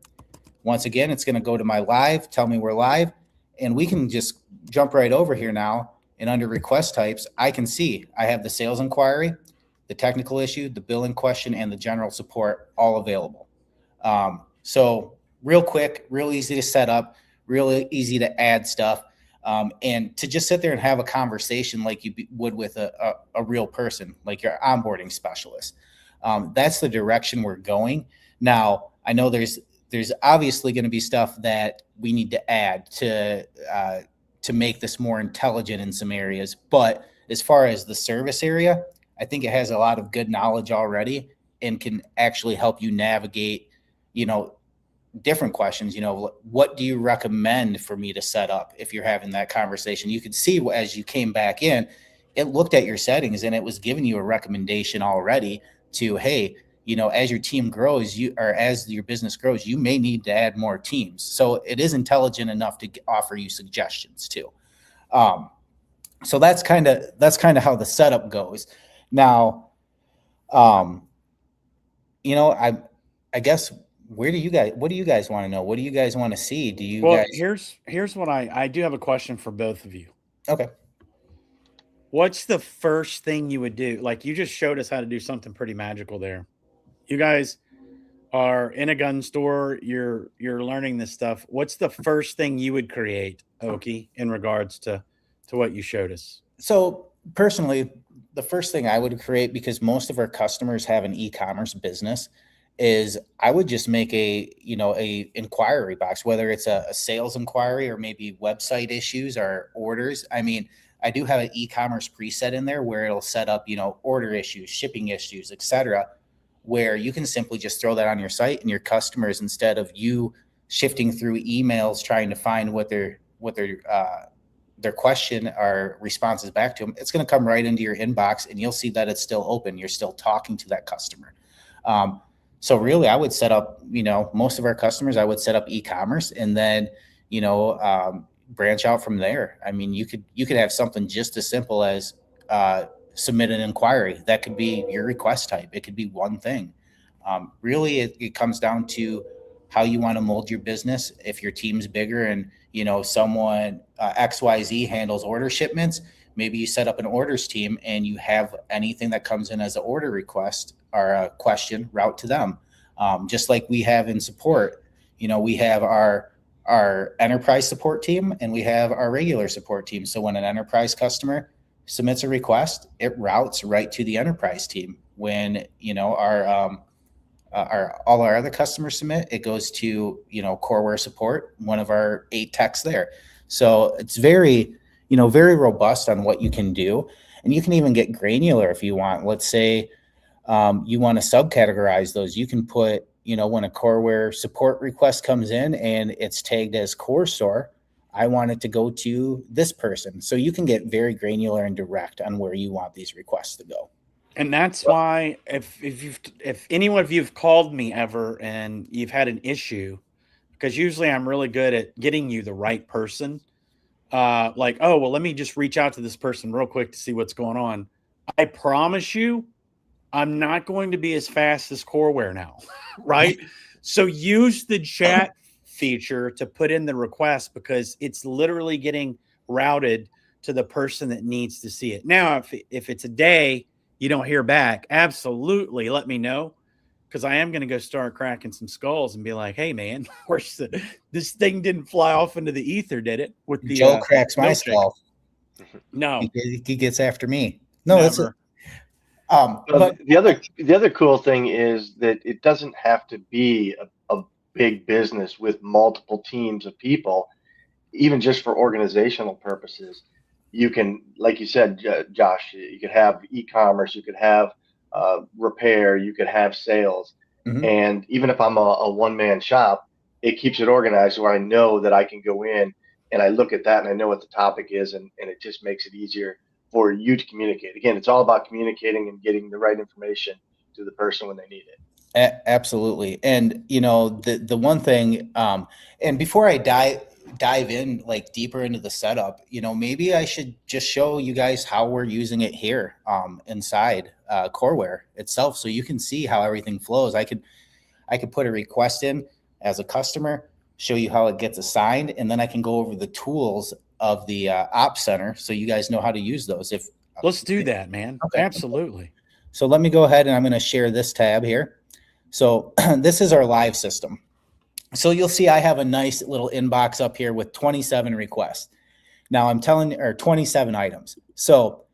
once again, it's going to go to my live, tell me we're live, and we can just jump right over here now. And under request types, I can see I have the sales inquiry, the technical issue, the billing question, and the general support all available. So real quick, real easy to set up, real easy to add stuff, and to just sit there and have a conversation like you would with a real person, like your onboarding specialist. That's the direction we're going. Now, I know there's obviously going to be stuff that we need to add to make this more intelligent in some areas. But as far as the service area, I think it has a lot of good knowledge already and can actually help you navigate, different questions. What do you recommend for me to set up if you're having that conversation? You could see as you came back in, it looked at your settings and it was giving you a recommendation already to, hey, as your team grows, as your business grows, you may need to add more teams. So it is intelligent enough to offer you suggestions too. So that's kind of how the setup goes. Now, I guess what do you guys want to know? What do you guys want to see? Here's what I do have a question for both of you. Okay. What's the first thing you would do? Like you just showed us how to do something pretty magical there. You guys are in a gun store. You're learning this stuff. What's the first thing you would create, Oki, in regards to what you showed us? So personally, the first thing I would create, because most of our customers have an e-commerce business, is I would just make a inquiry box, whether it's a sales inquiry or maybe website issues or orders. I mean, I do have an e-commerce preset in there where it'll set up, order issues, shipping issues, etc., where you can simply just throw that on your site, and your customers, instead of you shifting through emails trying to find what their question or responses back to them, it's going to come right into your inbox, and you'll see that it's still open. You're still talking to that customer. So really, I would set up, most of our customers, I would set up e-commerce, and then, branch out from there. I mean, you could have something just as simple as submit an inquiry. That could be your request type. It could be one thing. Really, it comes down to how you want to mold your business. If your team's bigger and, someone XYZ handles order shipments, maybe you set up an orders team and you have anything that comes in as an order request or a question route to them. Just like we have in support, we have our enterprise support team and we have our regular support team. So when an enterprise customer submits a request, it routes right to the enterprise team. When, all our other customers submit, it goes to, Coreware support, one of our 8 techs there. So it's very robust on what you can do. And you can even get granular if you want. Let's say you want to subcategorize those. You can put, when a Coreware support request comes in and it's tagged as Core Store, I want it to go to this person. So you can get very granular and direct on where you want these requests to go. And that's why if any one of you've called me ever and you've had an issue, because usually I'm really good at getting you the right person. Like, oh, well, let me just reach out to this person real quick to see what's going on. I promise you, I'm not going to be as fast as Coreware now, right? So use the chat feature to put in the request, because it's literally getting routed to the person that needs to see it. Now, if it's a day you don't hear back, absolutely let me know, because I am going to go start cracking some skulls and be like, hey, man, this thing didn't fly off into the ether, did it? With the Joe cracks my skull. No. He gets after me. No, never. But the other cool thing is that it doesn't have to be a big business with multiple teams of people, even just for organizational purposes. You can, like you said, Josh, you could have e-commerce, you could have repair, you could have sales. Mm-hmm. And even if I'm a one-man shop, it keeps it organized where I know that I can go in and I look at that and I know what the topic is, and it just makes it easier for you to communicate. Again, it's all about communicating and getting the right information to the person when they need it. Absolutely. And, the one thing, and before I dive in like deeper into the setup, maybe I should just show you guys how we're using it here inside Coreware itself, so you can see how everything flows. I could put a request in as a customer, show you how it gets assigned, and then I can go over the tools of the OpsCenter so you guys know how to use those. Let's do that, man. Okay. Absolutely. So let me go ahead and I'm going to share this tab here. So this is our live system. So you'll see I have a nice little inbox up here with 27 requests. Now I'm telling, or 27 items. So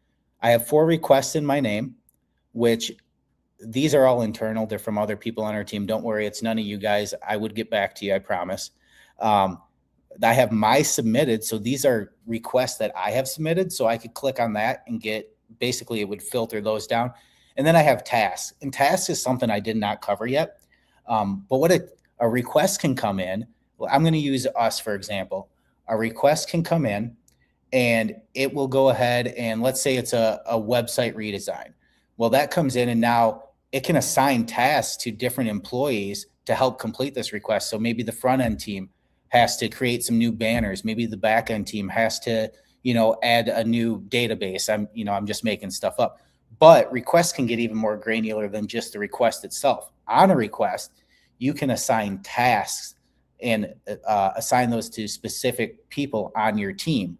I have 4 requests in my name, which these are all internal. They're from other people on our team. Don't worry, it's none of you guys. I would get back to you, I promise. I have my submitted. So these are requests that I have submitted. So I could click on that and basically it would filter those down. And then I have tasks. And tasks is something I did not cover yet. But what a request can come in, well, I'm going to use us, for example. A request can come in and it will go ahead and let's say it's a website redesign. Well, that comes in and now it can assign tasks to different employees to help complete this request. So maybe the front end team has to create some new banners. Maybe the back end team has to, add a new database. I'm just making stuff up. But requests can get even more granular than just the request itself. On a request, you can assign tasks and assign those to specific people on your team.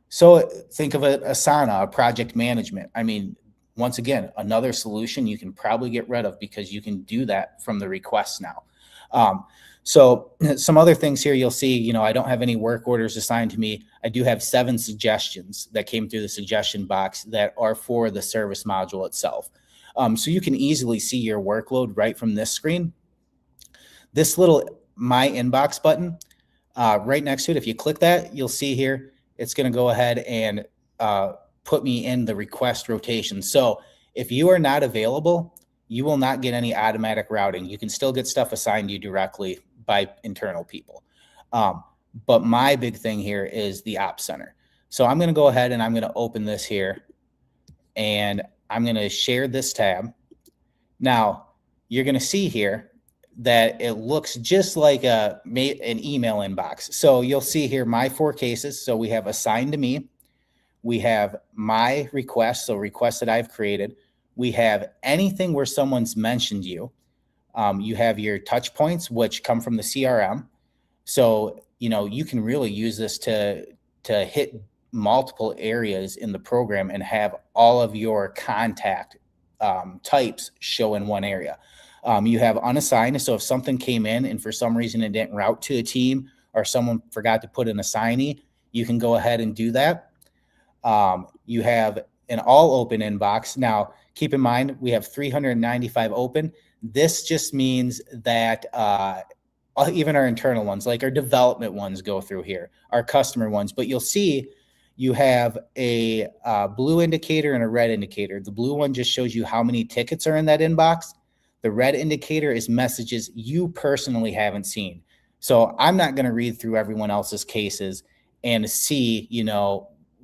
So think of it, Asana, a project management. I mean, once again, another solution you can probably get rid of because you can do that from the requests now. So some other things here you'll see, I don't have any work orders assigned to me. I do have 7 suggestions that came through the suggestion box that are for the service module itself. So you can easily see your workload right from this screen. This little My Inbox button right next to it, if you click that, you'll see here, it's going to go ahead and put me in the request rotation. So if you are not available, you will not get any automatic routing. You can still get stuff assigned to you directly by internal people. But my big thing here is the OpsCenter. So I'm going to go ahead and I'm going to open this here, and I'm going to share this tab. Now, you're going to see here that it looks just like an email inbox. So you'll see here my 4 cases. So we have assigned to me. We have my requests, so requests that I've created. We have anything where someone's mentioned you. You have your touch points, which come from the CRM. So, you can really use this to hit multiple areas in the program and have all of your contact types show in one area. You have unassigned. So if something came in and for some reason it didn't route to a team or someone forgot to put an assignee, you can go ahead and do that. You have an all open inbox. Now, keep in mind, we have 395 open. This just means that even our internal ones, like our development ones, go through here, our customer ones. But you'll see you have a blue indicator and a red indicator. The blue one just shows you how many tickets are in that inbox. The red indicator is messages you personally haven't seen. So I'm not going to read through everyone else's cases and see,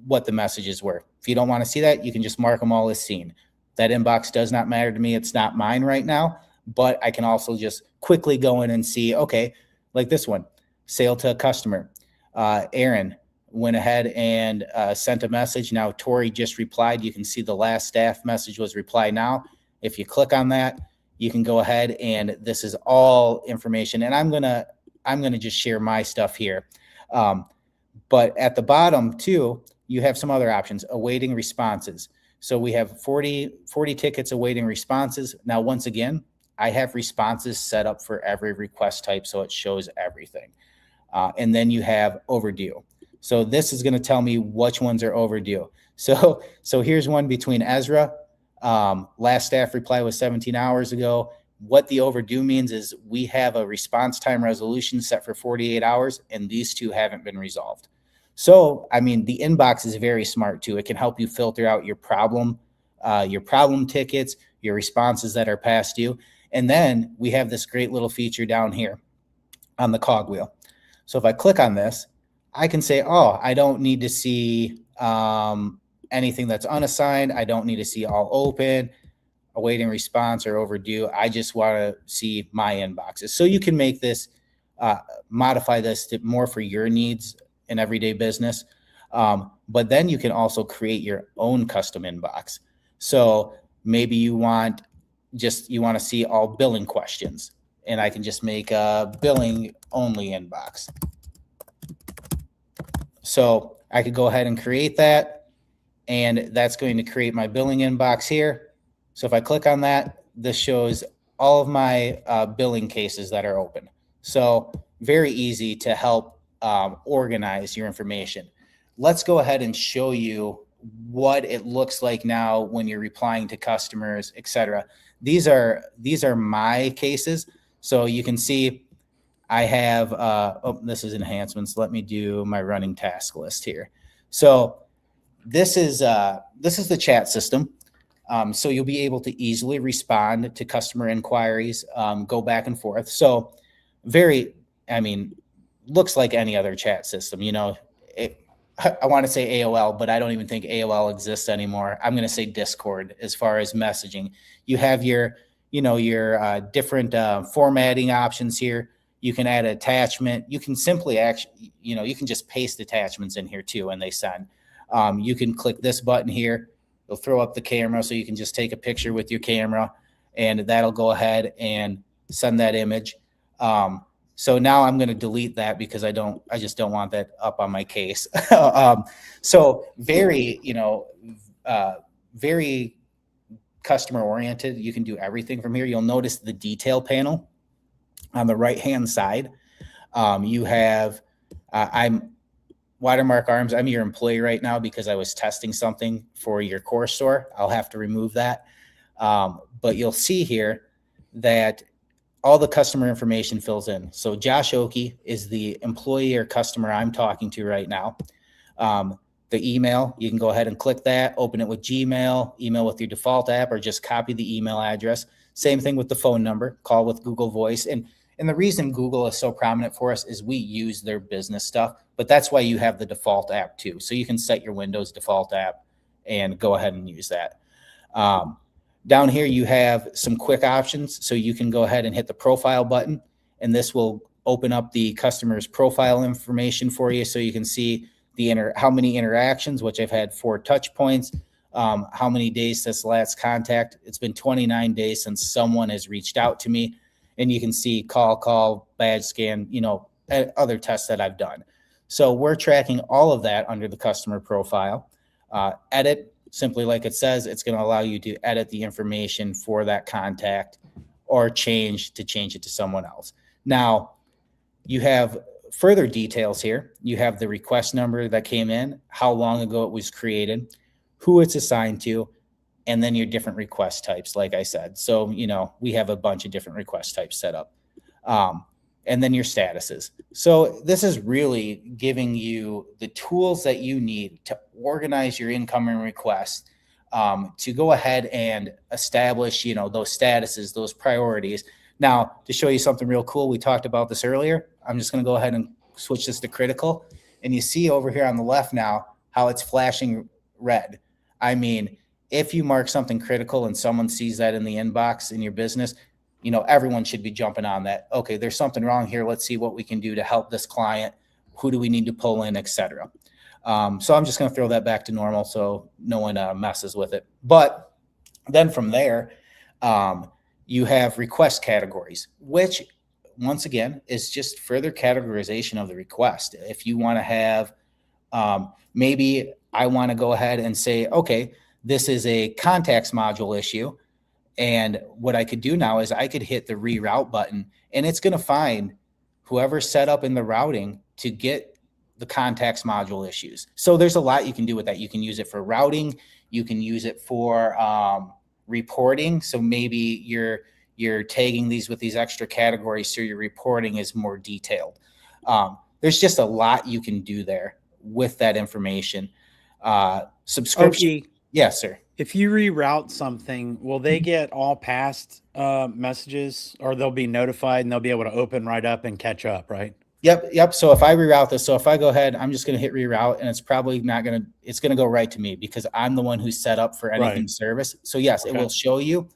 what the messages were. If you don't want to see that, you can just mark them all as seen. That inbox does not matter to me. It's not mine right now, but I can also just quickly go in and see, okay, like this one, sale to a customer. Aaron went ahead and sent a message. Now, Tori just replied. You can see the last staff message was reply now. If you click on that, you can go ahead and this is all information. And I'm gonna just share my stuff here. But at the bottom too, you have some other options, awaiting responses. So we have 40 tickets awaiting responses. Now, once again, I have responses set up for every request type, so it shows everything. And then you have overdue. So this is going to tell me which ones are overdue. So here's one between Ezra. Last staff reply was 17 hours ago. What the overdue means is we have a response time resolution set for 48 hours, and these 2 haven't been resolved. So, the inbox is very smart too. It can help you filter out your problem tickets, your responses that are past due. And then we have this great little feature down here on the cogwheel. So if I click on this, I can say, oh, I don't need to see anything that's unassigned. I don't need to see all open, awaiting response, or overdue. I just want to see my inboxes. So you can make this, modify this to more for your needs in everyday business. But then you can also create your own custom inbox. So maybe you want to see all billing questions, and I can just make a billing only inbox. So I could go ahead and create that, and that's going to create my billing inbox here. So if I click on that, this shows all of my billing cases that are open. So very easy to help organize your information. Let's go ahead and show you what it looks like now when you're replying to customers, etc. These are my cases. So you can see I have, this is enhancements. Let me do my running task list here. So this is the chat system. So you'll be able to easily respond to customer inquiries, go back and forth. So looks like any other chat system. I want to say AOL, but I don't even think AOL exists anymore. I'm going to say Discord as far as messaging. You have your different formatting options here. You can add an attachment. You can simply you can just paste attachments in here too, and they send. You can click this button here. It'll throw up the camera, so you can just take a picture with your camera, and that'll go ahead and send that image. So now I'm going to delete that because I just don't want that up on my case. So very customer oriented. You can do everything from here. You'll notice the detail panel on the right hand side. You have, I'm Watermark Arms, I'm your employee right now because I was testing something for your core store. I'll have to remove that. But you'll see here that all the customer information fills in. So Josh Oakey is the employee or customer I'm talking to right now. The email, you can go ahead and click that, open it with Gmail, email with your default app, or just copy the email address. Same thing with the phone number, call with Google Voice. And the reason Google is so prominent for us is we use their business stuff, but that's why you have the default app too. So you can set your Windows default app and go ahead and use that. Down here, you have some quick options. So you can go ahead and hit the profile button, and this will open up the customer's profile information for you. So you can see how many interactions, which I've had 4 touch points, how many days since last contact. It's been 29 days since someone has reached out to me, and you can see call, badge scan, other tests that I've done. So we're tracking all of that under the customer profile. Edit, simply like it says, it's going to allow you to edit the information for that contact or change it to someone else. Now, you have further details here. You have the request number that came in, how long ago it was created, who it's assigned to, and then your different request types, like I said. So, we have a bunch of different request types set up. And then your statuses. So this is really giving you the tools that you need to organize your incoming requests, to go ahead and establish, those statuses, those priorities. Now, to show you something real cool, we talked about this earlier. I'm just going to go ahead and switch this to critical. And you see over here on the left now how it's flashing red. I mean, if you mark something critical and someone sees that in the inbox in your business, everyone should be jumping on that. Okay, there's something wrong here. Let's see what we can do to help this client. Who do we need to pull in, et cetera. So I'm just going to throw that back to normal so no one messes with it. But then from there, you have request categories, which once again is just further categorization of the request. If you want to have, maybe I want to go ahead and say, okay, this is a contacts module issue. And what I could do now is I could hit the reroute button, and it's going to find whoever's set up in the routing to get the contacts module issues. So there's a lot you can do with that. You can use it for routing. You can use it for reporting. So maybe you're tagging these with these extra categories so your reporting is more detailed. There's just a lot you can do there with that information. Subscription. Okay. Yes, sir. If you reroute something, will they get all past messages, or they'll be notified and they'll be able to open right up and catch up, right? Yep. So if I reroute this, so if I go ahead, I'm just going to hit reroute, and it's probably it's going to go right to me because I'm the one who's set up for anything Right. service. So yes, It will show you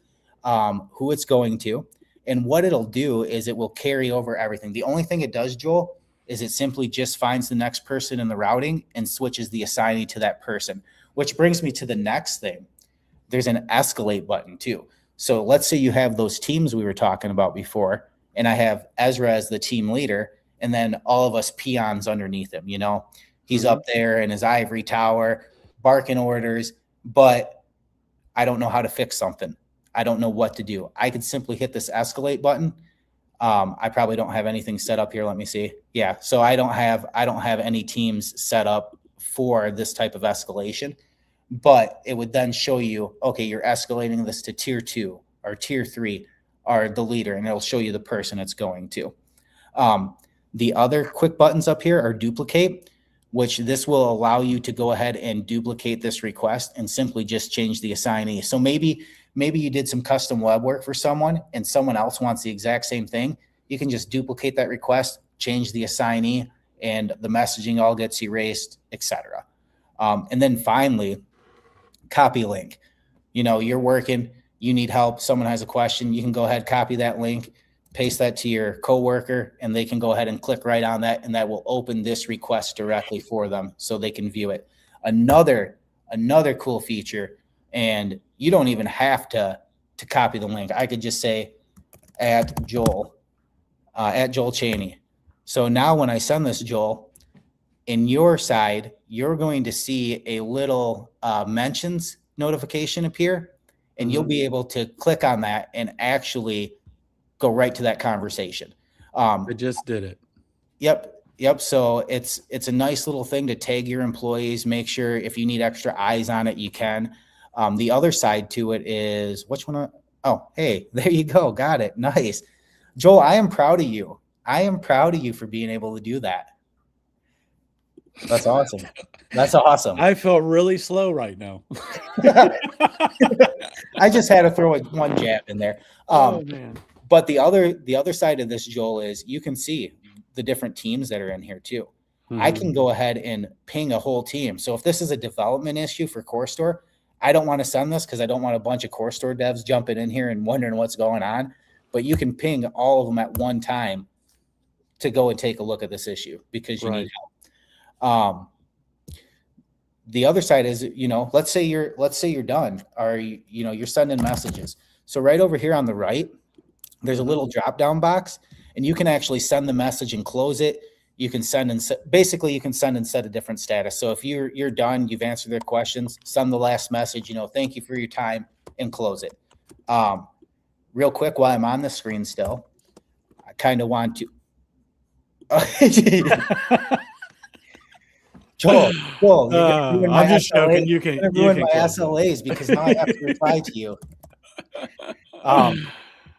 who it's going to, and what it'll do is it will carry over everything. The only thing it does, Joel, is it simply just finds the next person in the routing and switches the assignee to that person, which brings me to the next thing. There's an escalate button too. So let's say you have those teams we were talking about before, and I have Ezra as the team leader, and then all of us peons underneath him. He's up there in his ivory tower, barking orders, but I don't know how to fix something. I don't know what to do. I could simply hit this escalate button. I probably don't have anything set up here. Let me see. Yeah. So I don't have any teams set up for this type of escalation, but it would then show you, okay, you're escalating this to tier 2 or tier 3 or the leader, and it'll show you the person it's going to. The other quick buttons up here are duplicate, which this will allow you to go ahead and duplicate this request and simply just change the assignee. So maybe you did some custom web work for someone and someone else wants the exact same thing. You can just duplicate that request, change the assignee, and the messaging all gets erased, etc. And then finally, copy link. You're working, you need help, someone has a question, you can go ahead, copy that link, paste that to your coworker, and they can go ahead and click right on that, and that will open this request directly for them so they can view it. Another cool feature, and you don't even have to copy the link. I could just say at Joel Cheney. So now when I send this, Joel, in your side, you're going to see a little mentions notification appear, and you'll be able to click on that and actually go right to that conversation. I just did it. Yep. Yep. So it's a nice little thing to tag your employees, make sure if you need extra eyes on it, you can. The other side to it is which one? Oh, hey, there you go. Got it. Nice. Joel, I am proud of you. I am proud of you for being able to do that. That's awesome. That's awesome. I feel really slow right now. I just had to throw one jab in there. Oh man. But the other side of this, Joel, is you can see the different teams that are in here too. I can go ahead and ping a whole team. So if this is a development issue for CoreStore, I don't want to send this because I don't want a bunch of CoreStore devs jumping in here and wondering what's going on. But you can ping all of them at one time to go and take a look at this issue because you need help. The other side is, let's say you're done, or you're sending messages. So right over here on the right, there's a little drop down box, and you can actually send the message and close it. You can send and basically you can send and set a different status. So if you're done, you've answered their questions, send the last message, thank you for your time, and close it. Real quick, while I'm on the screen still, I kind of want to. Joel, I'm just joking. You can ruin my SLAs because now I have to reply to you.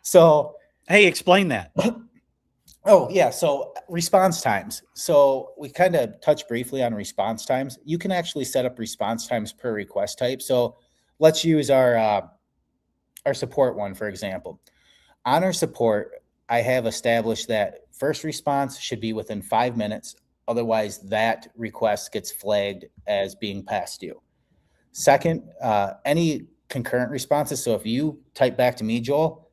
So hey, explain that. Oh yeah, so response times. So we kind of touched briefly on response times. You can actually set up response times per request type. So let's use our support one, for example. On our support, I have established that first response should be within 5 minutes. Otherwise, that request gets flagged as being past due. Second, any concurrent responses. So if you type back to me, Joel,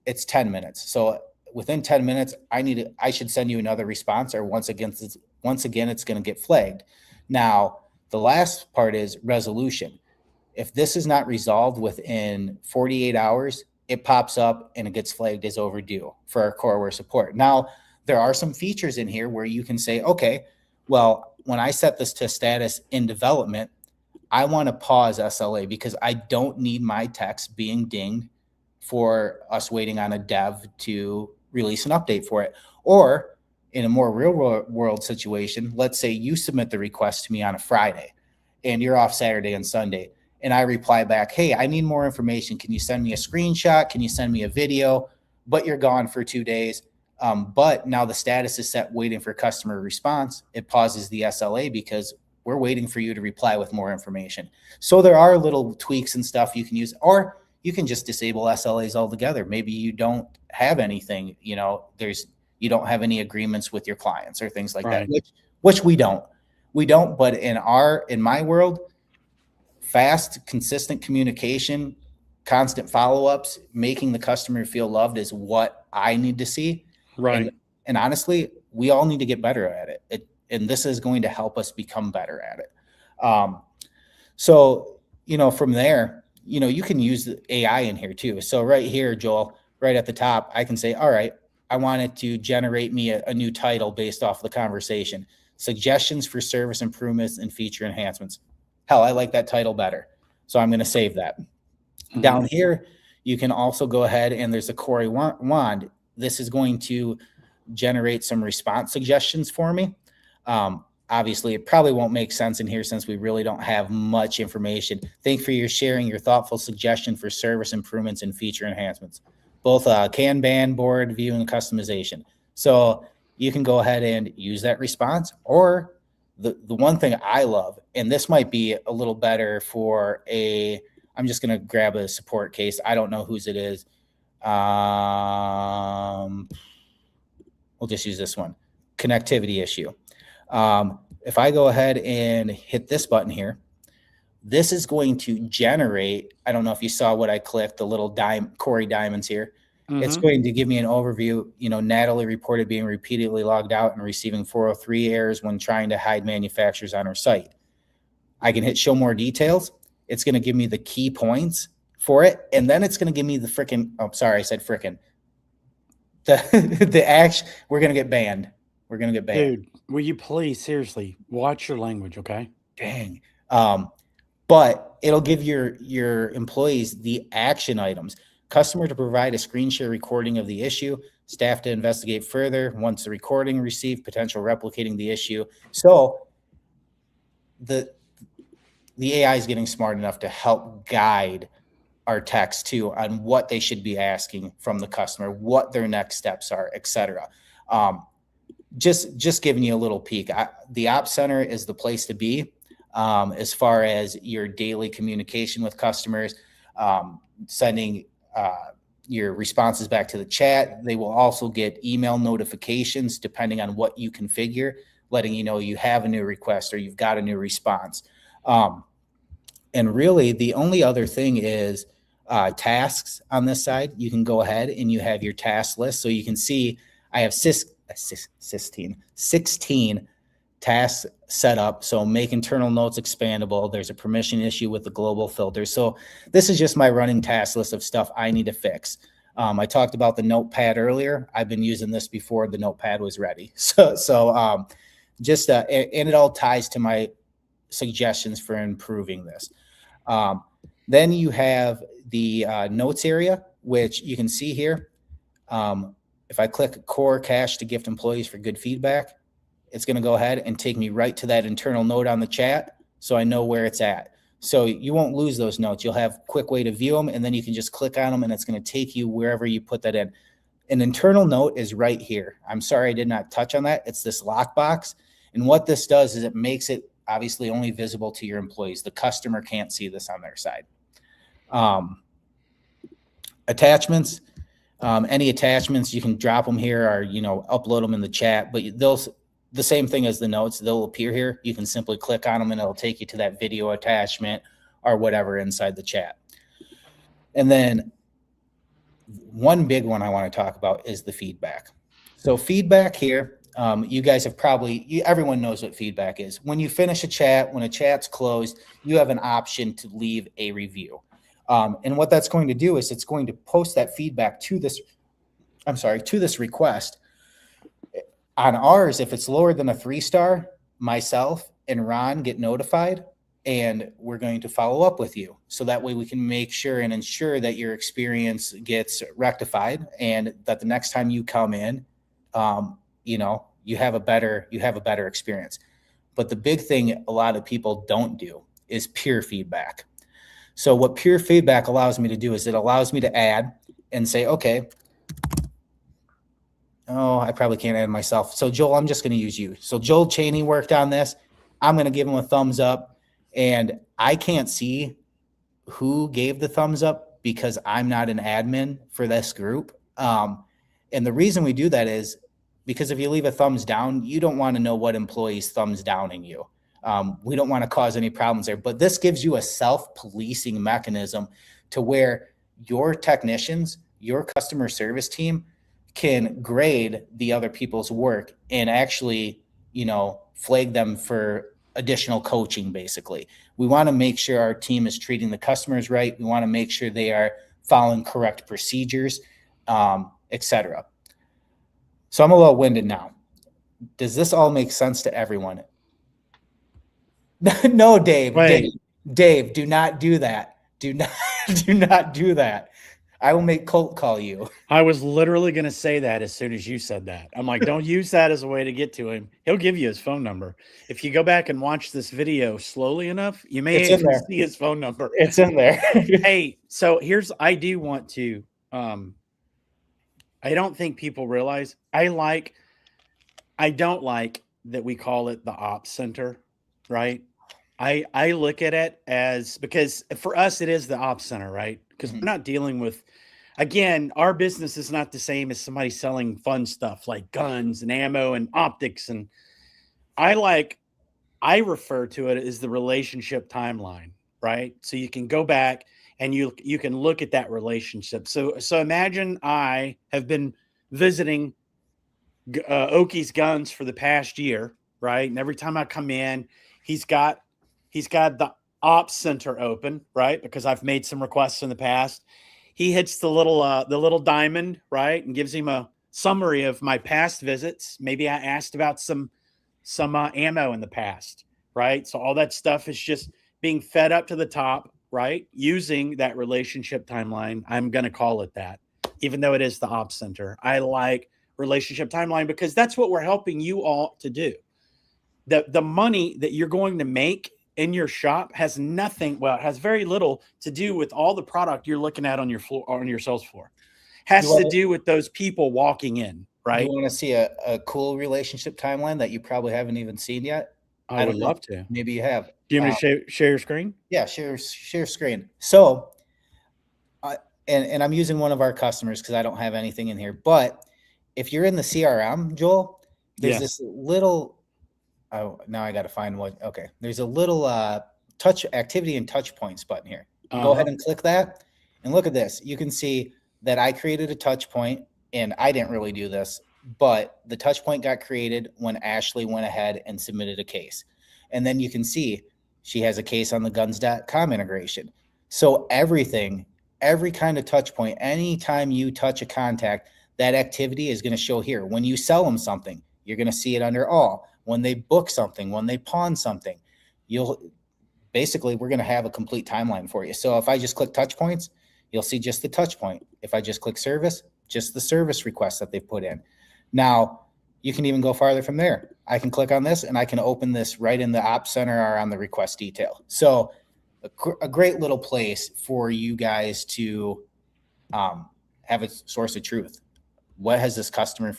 it's 10 minutes. So within 10 minutes, I should send you another response, or once again, it's going to get flagged. Now, the last part is resolution. If this is not resolved within 48 hours, it pops up and it gets flagged as overdue for our Coreware support. Now, there are some features in here where you can say, okay, well, when I set this to status in development, I want to pause SLA because I don't need my text being dinged for us waiting on a dev to release an update for it. Or in a more real world situation, let's say you submit the request to me on a Friday and you're off Saturday and Sunday. And I reply back, hey, I need more information. Can you send me a screenshot? Can you send me a video? But you're gone for 2 days. But now the status is set waiting for customer response. It pauses the SLA because we're waiting for you to reply with more information. So there are little tweaks and stuff you can use, or you can just disable SLAs altogether. Maybe you don't have anything, you don't have any agreements with your clients or things like that, which we don't. But in my world, fast, consistent communication, constant follow-ups, making the customer feel loved is what I need to see. Right. And honestly, we all need to get better at it. And this is going to help us become better at it. So, from there, you can use the AI in here too. So right here, Joel, right at the top, I can say, all right, I want it to generate me a new title based off the conversation. Suggestions for service improvements and feature enhancements. Hell, I like that title better. So I'm going to save that. Down here, you can also go ahead and there's a Corey wand. This is going to generate some response suggestions for me. Obviously, it probably won't make sense in here since we really don't have much information. Thank you for your sharing your thoughtful suggestion for service improvements and feature enhancements, both Kanban, board view, and customization. So you can go ahead and use that response, or the one thing I love, and this might be a little better for I'm just going to grab a support case. I don't know whose it is. We'll just use this one, connectivity issue. If I go ahead and hit this button here, this is going to generate, I don't know if you saw what I clicked, the little Corey diamonds here. It's going to give me an overview. Natalie reported being repeatedly logged out and receiving 403 errors when trying to hide manufacturers on her site. I can hit show more details. It's going to give me the key points for it. And then it's going to give me the frickin', oh, sorry, I said frickin'. The action, we're going to get banned. We're going to get banned. Dude, will you please, seriously, watch your language, okay? Dang. But it'll give your employees the action items. customer to provide a screen share recording of the issue, staff to investigate further once the recording received, potential replicating the issue. So the AI is getting smart enough to help guide our techs too on what they should be asking from the customer, what their next steps are, et cetera. Just giving you a little peek. The OpsCenter is the place to be as far as your daily communication with customers, sending your responses back to the chat. They will also get email notifications depending on what you configure, letting you know you have a new request or you've got a new response. And really, the only other thing is tasks on this side. You can go ahead and you have your task list. So you can see I have 16 tasks set up. So make internal notes expandable. There's a permission issue with the global filter. So this is just my running task list of stuff I need to fix. I talked about the notepad earlier. I've been using this before the notepad was ready. And it all ties to my suggestions for improving this. Then you have the notes area, which you can see here. If I click core cache to gift employees for good feedback, it's going to go ahead and take me right to that internal note on the chat, so I know where it's at. So you won't lose those notes. You'll have a quick way to view them, and then you can just click on them, and it's going to take you wherever you put that in. An internal note is right here. I'm sorry I did not touch on that. It's this lockbox, and what this does is it makes it obviously only visible to your employees. The customer can't see this on their side. Attachments. Any attachments, you can drop them here or, upload them in the chat, but the same thing as the notes, they'll appear here. You can simply click on them and it'll take you to that video attachment or whatever inside the chat. And then one big one I want to talk about is the feedback. So feedback here, you guys have everyone knows what feedback is. When you finish a chat, when a chat's closed, you have an option to leave a review. And what that's going to do is it's going to post that feedback to this request. On ours, if it's lower than a 3-star, myself and Ron get notified, and we're going to follow up with you. So that way we can make sure and ensure that your experience gets rectified, and that the next time you come in, you have a better experience. But the big thing a lot of people don't do is peer feedback. So what peer feedback allows me to do is it allows me to add and say, okay, I probably can't add myself. So Joel, I'm just going to use you. So Joel Cheney worked on this. I'm going to give him a thumbs up, and I can't see who gave the thumbs up because I'm not an admin for this group. And the reason we do that is because if you leave a thumbs down, you don't want to know what employee's thumbs downing you. We don't want to cause any problems there, but this gives you a self-policing mechanism to where your technicians, your customer service team can grade the other people's work and actually, flag them for additional coaching. Basically, we want to make sure our team is treating the customers right. We want to make sure they are following correct procedures, etc. So I'm a little winded now. Does this all make sense to everyone? No, Dave. Dave, do not do that. Do not do that. I will make Colt call you. I was literally going to say that as soon as you said that. I'm like, don't use that as a way to get to him. He'll give you his phone number. If you go back and watch this video slowly enough, you may even see his phone number. It's in there. Hey, so I do want to, I don't think people realize, I don't like that we call it the OpsCenter, right? I look at it as, because for us, it is the OpsCenter, right? Because we're not dealing with, again, our business is not the same as somebody selling fun stuff like guns and ammo and optics. And I refer to it as the relationship timeline, right? So you can go back and you can look at that relationship. So imagine I have been visiting Oki's Guns for the past year, right? And every time I come in, he's got the OpsCenter open, right? Because I've made some requests in the past. He hits the little diamond, right, and gives him a summary of my past visits. Maybe I asked about some ammo in the past, right? So all that stuff is just being fed up to the top. right? Using that relationship timeline. I'm going to call it that, even though it is the OpsCenter. I like relationship timeline because that's what we're helping you all to do. The money that you're going to make in your shop has nothing, well, it has very little to do with all the product you're looking at on your floor, on your sales floor. Has to do with those people walking in, right? You want to see a cool relationship timeline that you probably haven't even seen yet? I would love to. Maybe you have. Do you want me to share your screen? Yeah, share screen. So, and I'm using one of our customers because I don't have anything in here. But if you're in the CRM, Joel, there's this little. Oh, now I got to find what. Okay, there's a little touch activity and touch points button here. Go ahead and click that, and look at this. You can see that I created a touch point, and I didn't really do this, but the touch point got created when Ashley went ahead and submitted a case. And then you can see she has a case on the guns.com integration. So everything, every kind of touch point, anytime you touch a contact, that activity is going to show here. When you sell them something, you're going to see it under all. When they book something, when they pawn something, we're going to have a complete timeline for you. So if I just click touch points, you'll see just the touch point. If I just click service, just the service request that they put in. Now, you can even go farther from there. I can click on this and I can open this right in the OpsCenter or on the request detail. So a great little place for you guys to have a source of truth. What has this customer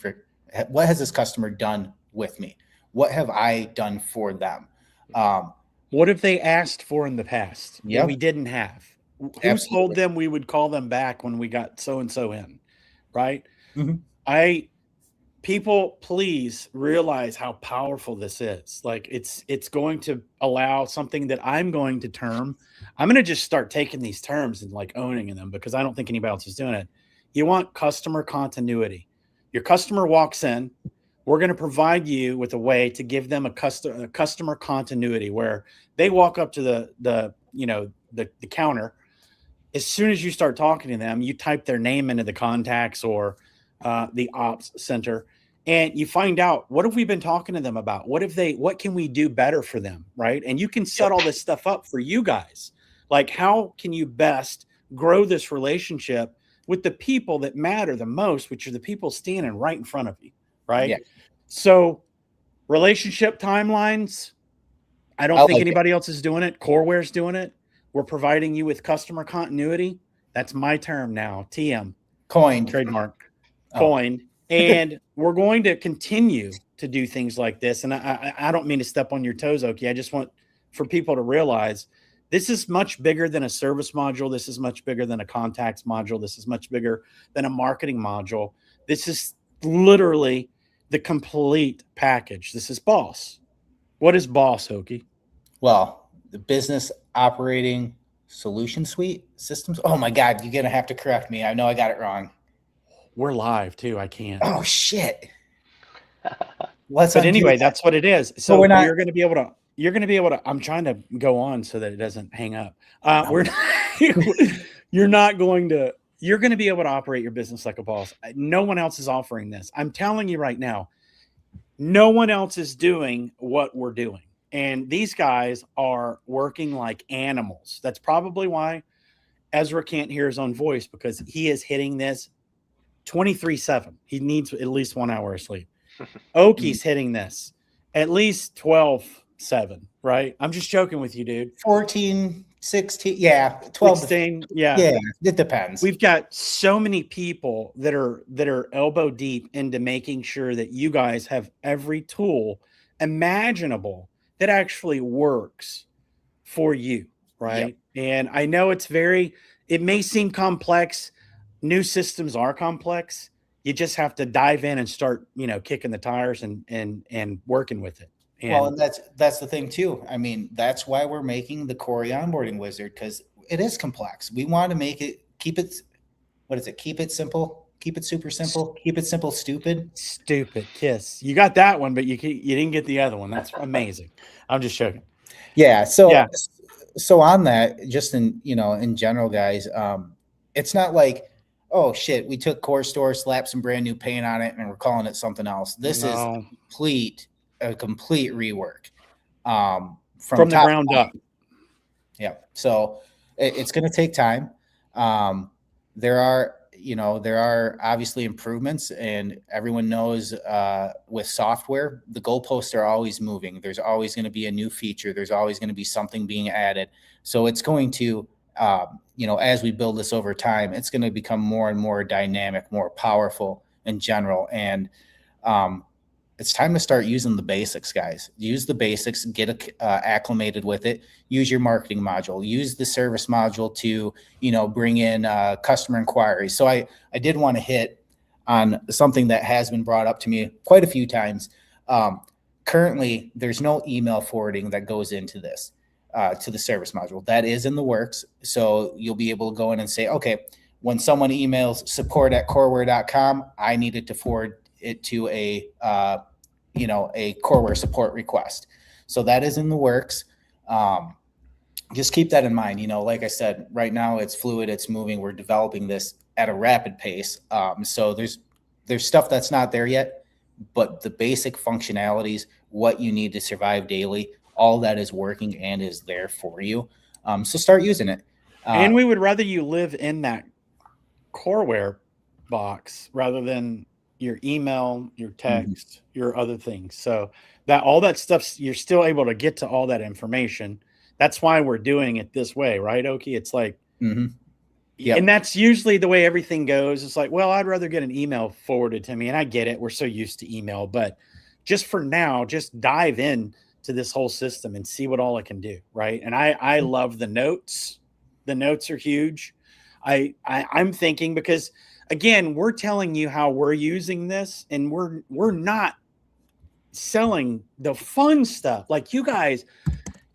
done with me? What have I done for them? What have they asked for in the past that we didn't have? Who told them we would call them back when we got so-and-so in, right? Mm-hmm. People, please realize how powerful this is. Like it's going to allow something that I'm going to just start taking these terms and like owning them because I don't think anybody else is doing it. You want customer continuity. Your customer walks in, we're going to provide you with a way to give them a customer continuity where they walk up to the counter. As soon as you start talking to them, you type their name into the contacts or the OpsCenter, and you find out, what have we been talking to them about? What can we do better for them, right? And you can set all this stuff up for you guys. Like, how can you best grow this relationship with the people that matter the most, which are the people standing right in front of you, right? Yeah. So relationship timelines, I don't think anybody else is doing it. Coreware's doing it. We're providing you with customer continuity. That's my term now. TM. Coined. Trademark. Coined. And we're going to continue to do things like this. And I don't mean to step on your toes, Oki. I just want for people to realize this is much bigger than a service module. This is much bigger than a contacts module. This is much bigger than a marketing module. This is literally the complete package. This is BOSS. What is BOSS, Oki? Well, the business operating solution suite systems. Oh my God, you're going to have to correct me. I know I got it wrong. We're live too. I can't. Oh shit. But anyway, that's what it is. So you're going to be able to, I'm trying to go on so that it doesn't hang up. You're going to be able to operate your business like a boss. No one else is offering this. I'm telling you right now, no one else is doing what we're doing. And these guys are working like animals. That's probably why Ezra can't hear his own voice, because he is hitting this 23/7. He needs at least 1 hour of sleep. Oki's hitting this at least 12/7, right? I'm just joking with you, dude. 14, 16, yeah, 12, 16, yeah. Yeah, it depends. We've got so many people that are elbow deep into making sure that you guys have every tool imaginable that actually works for you, right? Yep. And I know it may seem complex. New systems are complex. You just have to dive in and start, kicking the tires and working with it. And that's the thing too. I mean, that's why we're making the Corey onboarding wizard, because it is complex. We want to keep it simple, keep it super simple, keep it simple, stupid kiss. You got that one, but you didn't get the other one. That's amazing. I'm just joking. Yeah. So on that, just in general, guys, it's not like, oh shit, we took Core Store, slapped some brand new paint on it, and we're calling it something else. This is a complete rework from the ground up. Yeah. So It's going to take time. There are obviously improvements, and everyone knows with software, the goalposts are always moving. There's always going to be a new feature. There's always going to be something being added. So it's going to, as we build this over time, it's going to become more and more dynamic, more powerful in general. And it's time to start using the basics, guys. Use the basics, get acclimated with it. Use your marketing module. Use the service module to, bring in customer inquiries. So I did want to hit on something that has been brought up to me quite a few times. Currently, there's no email forwarding that goes into this, to the service module. That is in the works. So you'll be able to go in and say, okay, when someone emails support@coreware.com, I needed to forward it to a Coreware support request. So that is in the works. Just keep that in mind. Like I said, right now it's fluid, it's moving. We're developing this at a rapid pace. So there's stuff that's not there yet, but the basic functionalities, what you need to survive daily, all that is working and is there for you. So start using it. And we would rather you live in that Coreware box rather than your email, your text, your other things. So that all that stuff, you're still able to get to all that information. That's why we're doing it this way, right, Oki? It's like, Yep. And that's usually the way everything goes. It's like, well, I'd rather get an email forwarded to me, and I get it. We're so used to email, but just for now, just dive in to this whole system and see what all it can do, right? And I love the notes. The notes are huge. I'm thinking because, again, we're telling you how we're using this, and we're not selling the fun stuff. Like you guys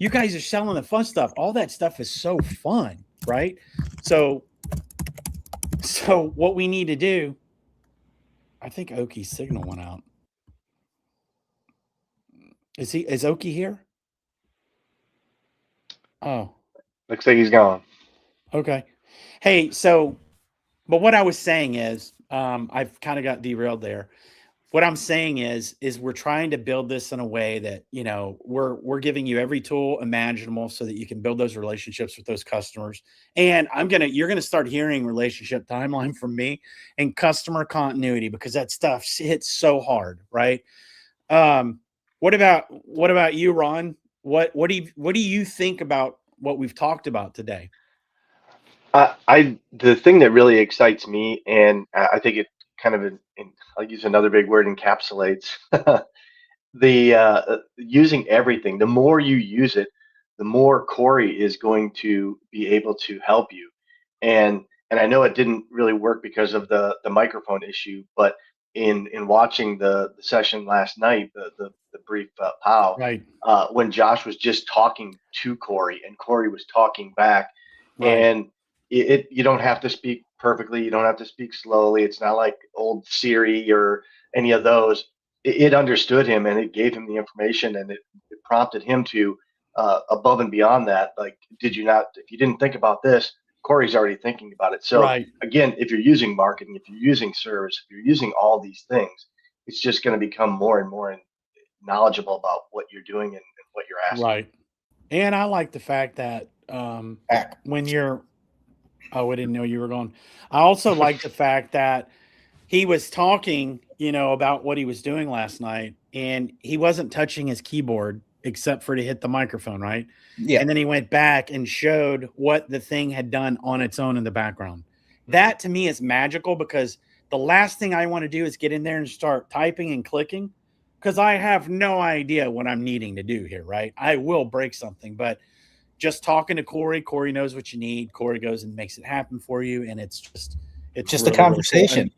are selling the fun stuff. All that stuff is so fun, right? So what we need to do, I think Oki's signal went out. Is Oki here? Oh, Looks like he's gone. okay. Hey, but what I was saying is, I've kind of got derailed there. What I'm saying is we're trying to build this in a way that, we're giving you every tool imaginable so that you can build those relationships with those customers. And you're going to start hearing relationship timeline from me and customer continuity, because that stuff hits so hard. Right. What about you, Ron? What do you think about what we've talked about today? The thing that really excites me, and I think it kind of, I'll use another big word, encapsulates the using everything. The more you use it, the more Corey is going to be able to help you. And I know it didn't really work because of the microphone issue, but in watching the session last night, the brief POW, Right. When Josh was just talking to Corey and Corey was talking back, Right. and you don't have to speak perfectly. You don't have to speak slowly. It's not like old Siri or any of those. It understood him, and it gave him the information, and it prompted him to above and beyond that. Like, if you didn't think about this, Corey's already thinking about it. So Right. again, if you're using marketing, if you're using service, if you're using all these things, it's just going to become more and more knowledgeable about what you're doing and what you're asking. Right. And I like the fact that when you're, I didn't know you were gone. I also like the fact that he was talking, about what he was doing last night, and he wasn't touching his keyboard except for to hit the microphone, right? Yeah. And then he went back and showed what the thing had done on its own in the background. That to me is magical, because the last thing I want to do is get in there and start typing and clicking, because I have no idea what I'm needing to do here, right? I will break something, but just talking to Corey knows what you need. Corey goes and makes it happen for you. And it's just really, a conversation. Really cool.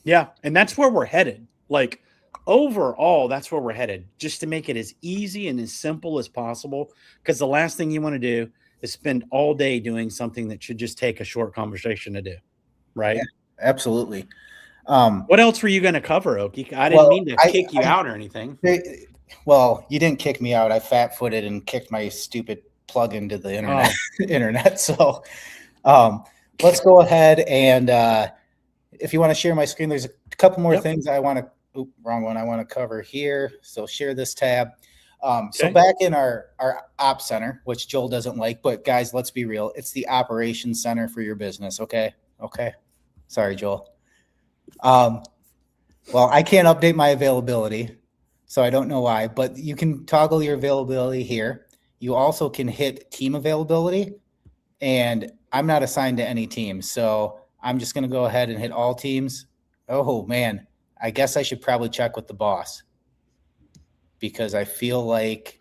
Yeah. And that's where we're headed. Like, overall, that's where we're headed, just to make it as easy and as simple as possible. Because the last thing you want to do is spend all day doing something that should just take a short conversation to do. Right. Yeah, absolutely. What else were you going to cover, Oki? I didn't mean to kick you out or anything. Well, you didn't kick me out. I fat-footed and kicked my stupid plug into the internet. So let's go ahead and if you want to share my screen, there's a couple more things I want to wrong one I want to cover here. So share this tab. So back in our ops center, which Joel doesn't like, but guys, let's be real. It's the operations center for your business. Okay. Sorry, Joel. Well, I can't update my availability, so I don't know why, but you can toggle your availability here. You also can hit team availability, and I'm not assigned to any team. So I'm just going to go ahead and hit all teams. Oh man, I guess I should probably check with the boss, because I feel like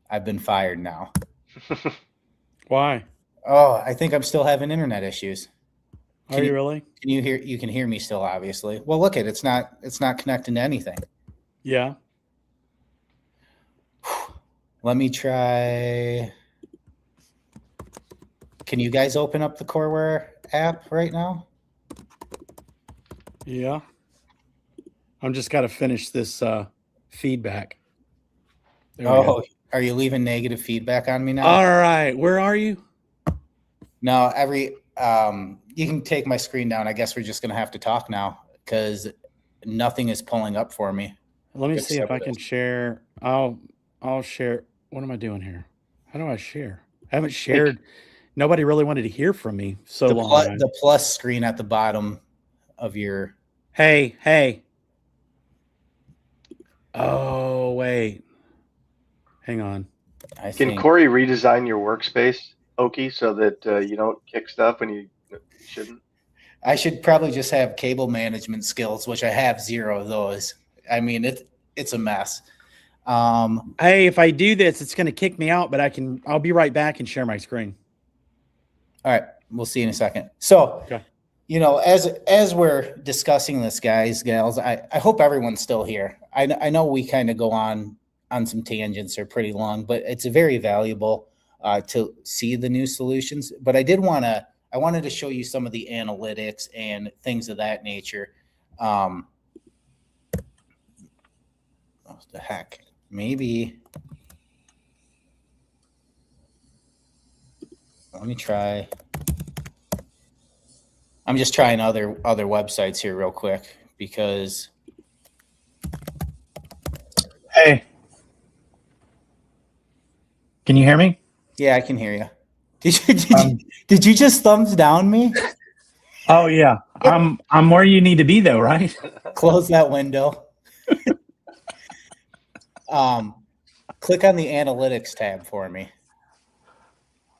I've been fired now. Why? Oh, I think I'm still having internet issues. Are you really? Can you hear? You can hear me still, obviously. Well, look it's not connecting to anything. Yeah. Let me try. Can you guys open up the Coreware app right now? Yeah. I'm just got to finish this feedback. Oh, are you leaving negative feedback on me now? All right. Where are you? No, you can take my screen down. I guess we're just going to have to talk now because nothing is pulling up for me. Let me see if I can share. I'll share. What am I doing here? How do I share? I haven't shared. Nobody really wanted to hear from me so long. The plus screen at the bottom of your. Hey. Oh, wait. Hang on. Can Corey redesign your workspace, Okie, so that you don't kick stuff when you shouldn't? I should probably just have cable management skills, which I have 0 of those. I mean, it's a mess. Hey, if I do this, it's going to kick me out, but I'll be right back and share my screen. All right. We'll see you in a second. So, as we're discussing this, guys, gals, I hope everyone's still here. I know we kind of go on some tangents, are pretty long, but it's very valuable to see the new solutions. But I wanted to show you some of the analytics and things of that nature. What the heck? Maybe. Let me try. I'm just trying other websites here real quick because. Hey. Can you hear me? Yeah, I can hear you. Did you just thumbs down me? Oh yeah, I'm where you need to be though, right? Close that window. Click on the analytics tab for me.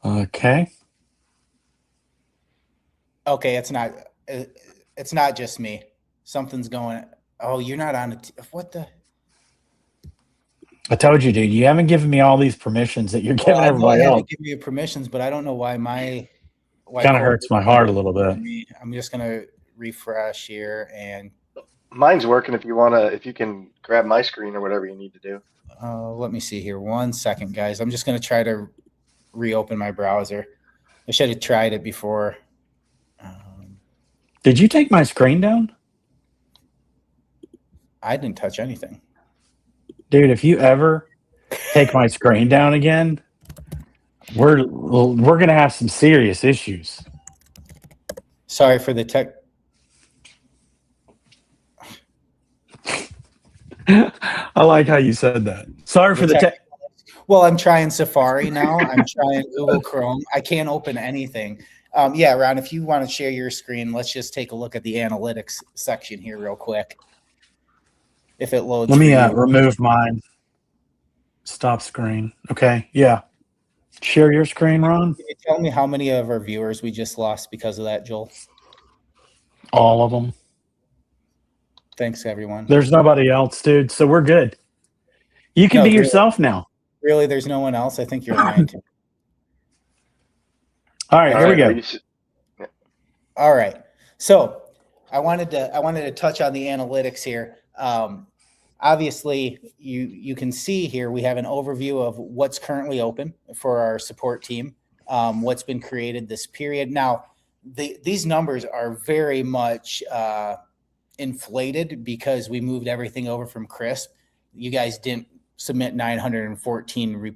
Okay. Okay, it's not just me. Something's going. Oh, you're not on it. What the? I told you, dude. You haven't given me all these permissions that you're giving everybody else. I haven't given you permissions, but I don't know why kind of hurts my heart a little bit. I'm just gonna refresh here, and mine's working. If you can grab my screen or whatever you need to do. Let me see here. 1 second, guys. I'm just gonna try to reopen my browser. I should have tried it before. Did you take my screen down? I didn't touch anything. Dude, if you ever take my screen down again, we're going to have some serious issues. Sorry for the tech. I like how you said that. Sorry for the tech. Well, I'm trying Safari now. I'm trying Google Chrome. I can't open anything. Yeah, Ron, if you want to share your screen, let's just take a look at the analytics section here real quick. If it loads. Let me remove mine. Stop screen. Okay, yeah. Share your screen, Ron. Can you tell me how many of our viewers we just lost because of that, Joel? All of them. Thanks, everyone. There's nobody else, dude, so we're good. You can be yourself now. Really, there's no one else? I think you're lying to me. All right, here we go. All right. So I wanted to touch on the analytics here. Obviously, you can see here we have an overview of what's currently open for our support team, what's been created this period. Now, these numbers are very much inflated because we moved everything over from Crisp. You guys didn't submit 914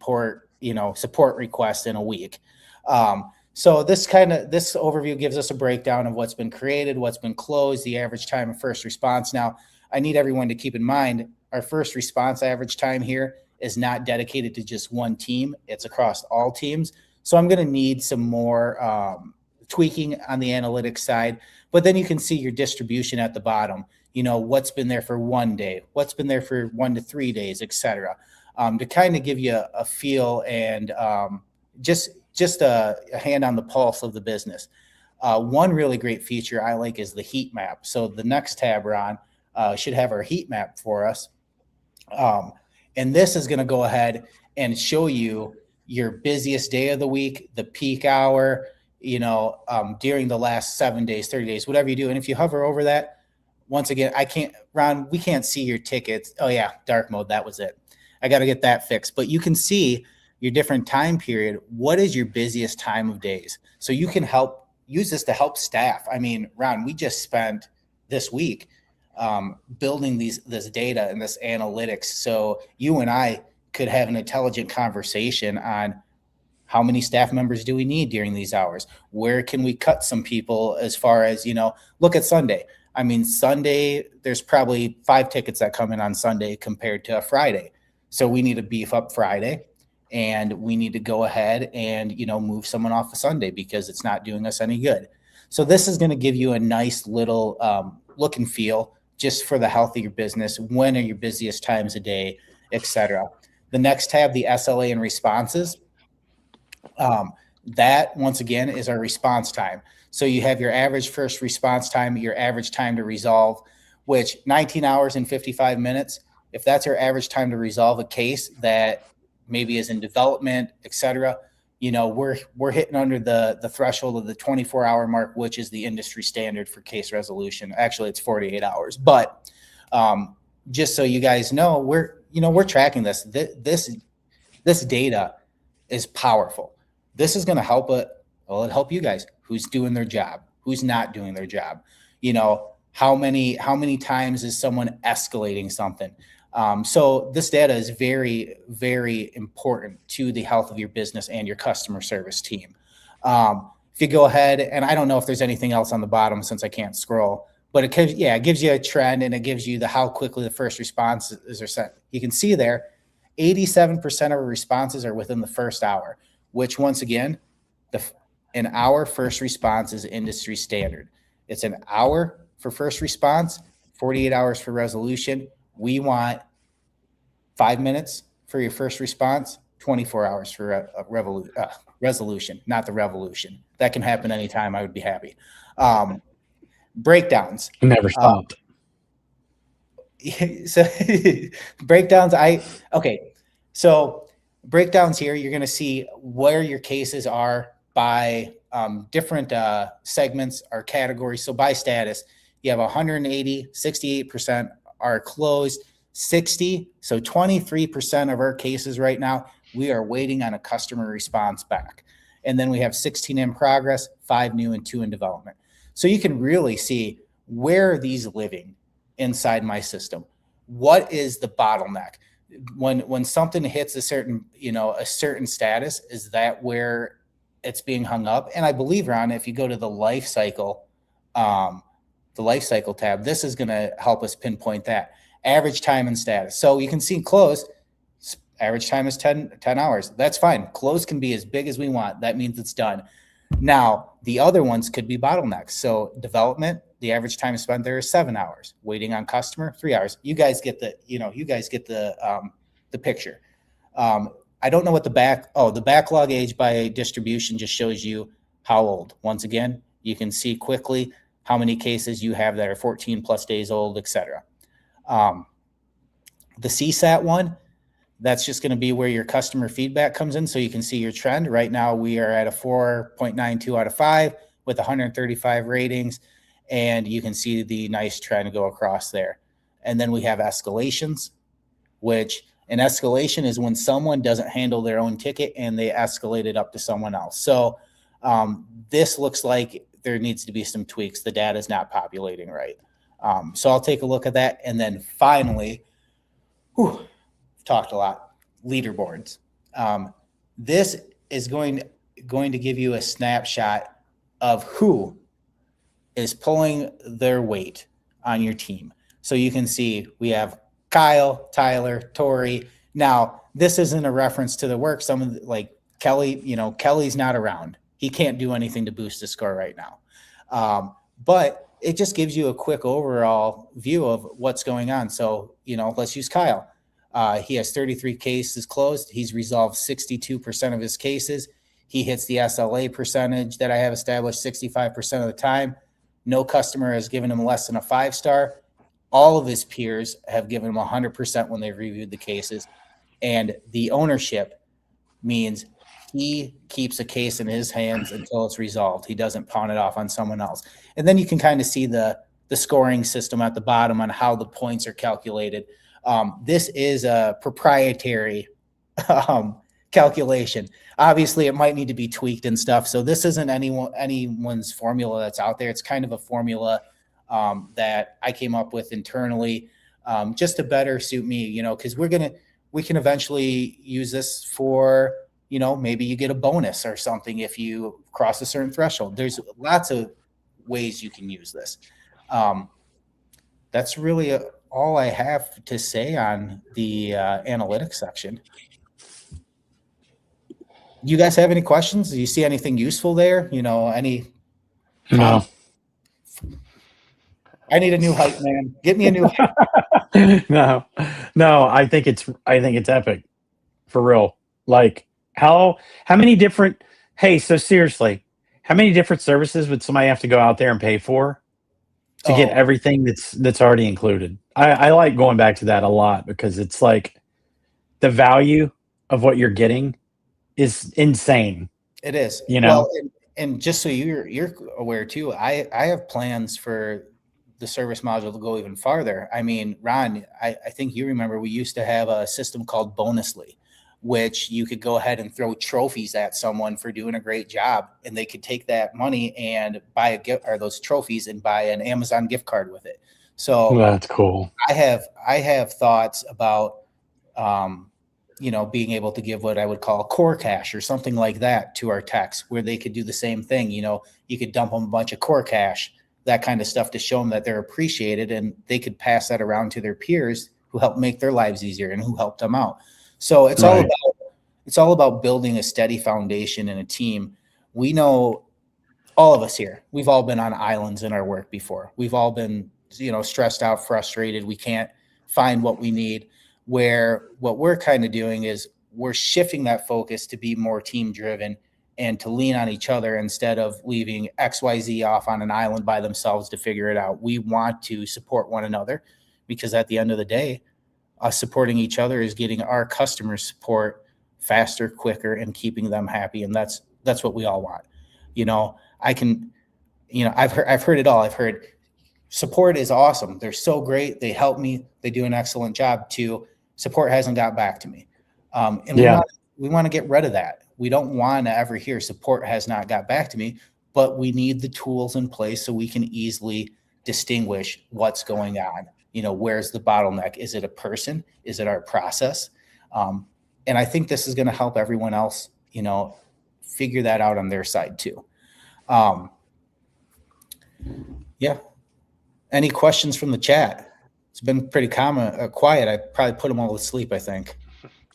support requests in a week. So this overview gives us a breakdown of what's been created, what's been closed, the average time of first response. Now, I need everyone to keep in mind our first response average time here is not dedicated to just one team. It's across all teams. So I'm going to need some more tweaking on the analytics side. But then you can see your distribution at the bottom. What's been there for 1 day, what's been there for 1 to 3 days, et cetera, to kind of give you a feel and just a hand on the pulse of the business. One really great feature I like is the heat map. So the next tab, Ron, should have our heat map for us. And this is going to go ahead and show you your busiest day of the week, the peak hour, during the last 7 days, 30 days, whatever you do. And if you hover over that, once again, we can't see your tickets. Oh yeah, dark mode, that was it. I got to get that fixed. But you can see your different time period. What is your busiest time of days? So you can use this to help staff. I mean, Ron, we just spent this week building this data and this analytics. So you and I could have an intelligent conversation on how many staff members do we need during these hours? Where can we cut some people as far as, look at Sunday. I mean, Sunday, there's probably 5 tickets that come in on Sunday compared to a Friday. So we need to beef up Friday, and we need to go ahead and, move someone off of Sunday because it's not doing us any good. So this is going to give you a nice little look and feel just for the health of your business. When are your busiest times a day, et cetera. The next tab, the SLA and responses. That, once again, is our response time. So you have your average first response time, your average time to resolve, which 19 hours and 55 minutes. If that's our average time to resolve a case that maybe is in development, et cetera, we're hitting under the threshold of the 24-hour mark, which is the industry standard for case resolution. Actually, it's 48 hours. But just so you guys know, we're tracking this. This data is powerful. This is going to help it'll help you guys. Who's doing their job? Who's not doing their job? How many times is someone escalating something? So this data is very, very important to the health of your business and your customer service team. If you go ahead, and I don't know if there's anything else on the bottom since I can't scroll, but it gives you a trend, and it gives you how quickly the first responses are sent. You can see there, 87% of our responses are within the first hour, which once again, an hour first response is industry standard. It's an hour for first response, 48 hours for resolution. We want 5 minutes for your first response, 24 hours for resolution, not the revolution. That can happen anytime. I would be happy. Breakdowns. Never stopped. So breakdowns. So breakdowns here, you're going to see where your cases are by different segments or categories. So by status, you have 180, 68% are closed, 60. So 23% of our cases right now, we are waiting on a customer response back. And then we have 16 in progress, 5 new and 2 in development. So you can really see where are these living inside my system. What is the bottleneck? When something hits a certain status, is that where it's being hung up? And I believe, Ron, if you go to the life cycle tab, this is going to help us pinpoint that. Average time and status. So you can see close, average time is 10 hours. That's fine. Close can be as big as we want. That means it's done. Now, the other ones could be bottlenecks. So development, the average time spent there is 7 hours. Waiting on customer, 3 hours. You guys get the picture. I don't know what the backlog age by distribution just shows you how old. Once again, you can see quickly how many cases you have that are 14 plus days old, et cetera. The CSAT one, that's just going to be where your customer feedback comes in. So you can see your trend. Right now, we are at a 4.92 out of 5 with 135 ratings. And you can see the nice trend go across there. And then we have escalations, which an escalation is when someone doesn't handle their own ticket and they escalate it up to someone else. So this looks like there needs to be some tweaks. The data is not populating right. So I'll take a look at that. And then finally, talked a lot, leaderboards. This is going to give you a snapshot of who is pulling their weight on your team. So you can see we have Kyle, Tyler, Tori, Now, this isn't a reference to the work. Someone like Kelly, Kelly's not around. He can't do anything to boost the score right now. But it just gives you a quick overall view of what's going on. So, let's use Kyle. He has 33 cases closed. He's resolved 62% of his cases. He hits the SLA percentage that I have established 65% of the time. No customer has given him less than a 5-star. All of his peers have given him 100% when they've reviewed the cases. And the ownership means he keeps a case in his hands until it's resolved. He doesn't pawn it off on someone else. And then you can kind of see the scoring system at the bottom on how the points are calculated. This is a proprietary calculation. Obviously, it might need to be tweaked and stuff. So this isn't anyone's formula that's out there. It's kind of a formula that I came up with internally just to better suit me, because we can eventually use this for, maybe you get a bonus or something if you cross a certain threshold. There's lots of ways you can use this. That's really all I have to say on the analytics section. You guys have any questions? Do you see anything useful there? Any? No. I need a new hype, man. Get me a new hype. No. I think it's epic, for real. Like how many different? Hey, so seriously, how many different services would somebody have to go out there and pay for to get everything that's already included? I like going back to that a lot because it's like the value of what you're getting is insane. It is, Well, and just so you're aware too, I have plans for the service module to go even farther. I mean, Ron, I think you remember we used to have a system called Bonusly, which you could go ahead and throw trophies at someone for doing a great job, and they could take that money and buy a gift or those trophies and buy an Amazon gift card with it. So that's cool. I have thoughts about being able to give what I would call core cash or something like that to our techs, where they could do the same thing. You could dump them a bunch of core cash, that kind of stuff, to show them that they're appreciated, and they could pass that around to their peers who helped make their lives easier and who helped them out. So it's all about building a steady foundation in a team. We know, all of us here, we've all been on islands in our work before. We've all been, stressed out, frustrated. We can't find what we need. Where what we're kind of doing is we're shifting that focus to be more team driven and to lean on each other instead of leaving XYZ off on an island by themselves to figure it out. We want to support one another, because at the end of the day, us supporting each other is getting our customers support faster, quicker, and keeping them happy. And that's what we all want. I've heard it all. I've heard support is awesome. They're so great. They help me. They do an excellent job too. Support hasn't got back to me. We want to get rid of that. We don't want to ever hear support has not got back to me, but we need the tools in place so we can easily distinguish what's going on. Where's the bottleneck? Is it a person? Is it our process? And I think this is going to help everyone else, figure that out on their side too. Any questions from the chat? It's been pretty quiet. I probably put them all to sleep, I think.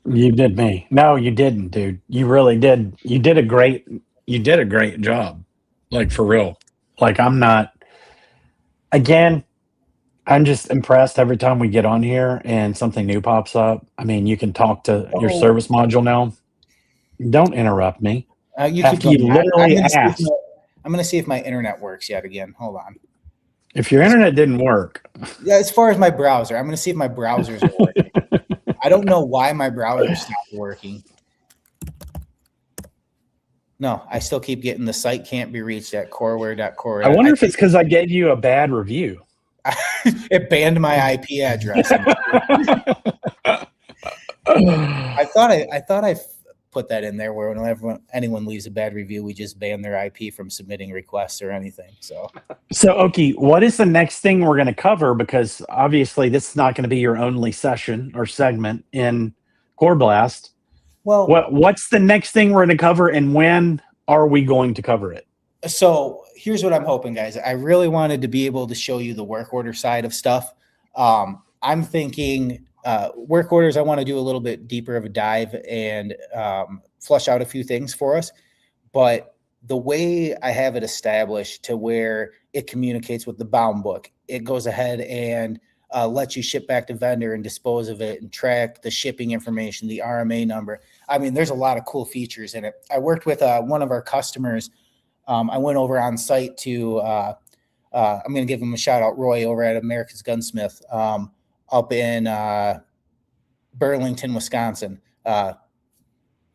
You did me. No, you didn't, dude. You really did. You did a great job. Like, for real. Like, I'm just impressed every time we get on here and something new pops up. I mean, you can talk to your service module now. Don't interrupt me. I'm going to see if my internet works yet again. Hold on. If your internet didn't work. Yeah, as far as my browser, I'm going to see if my browser's working. I don't know why my browser stopped working. No, I still keep getting the site can't be reached at coreware.core. I wonder if it's because I gave you a bad review. It banned my IP address. I thought I put that in there where whenever anyone leaves a bad review, we just ban their IP from submitting requests or anything. So Oki, what is the next thing we're going to cover? Because obviously this is not going to be your only session or segment in coreBLAST. Well, what's the next thing we're going to cover, and when are we going to cover it? So here's what I'm hoping, guys. I really wanted to be able to show you the work order side of stuff. I'm thinking work orders, I want to do a little bit deeper of a dive and flush out a few things for us. But the way I have it established to where it communicates with the bound book, it goes ahead and lets you ship back to vendor and dispose of it and track the shipping information, the RMA number. I mean, there's a lot of cool features in it. I worked with one of our customers. I went over on site to, I'm going to give him a shout out, Roy over at America's Gunsmith up in Burlington, Wisconsin,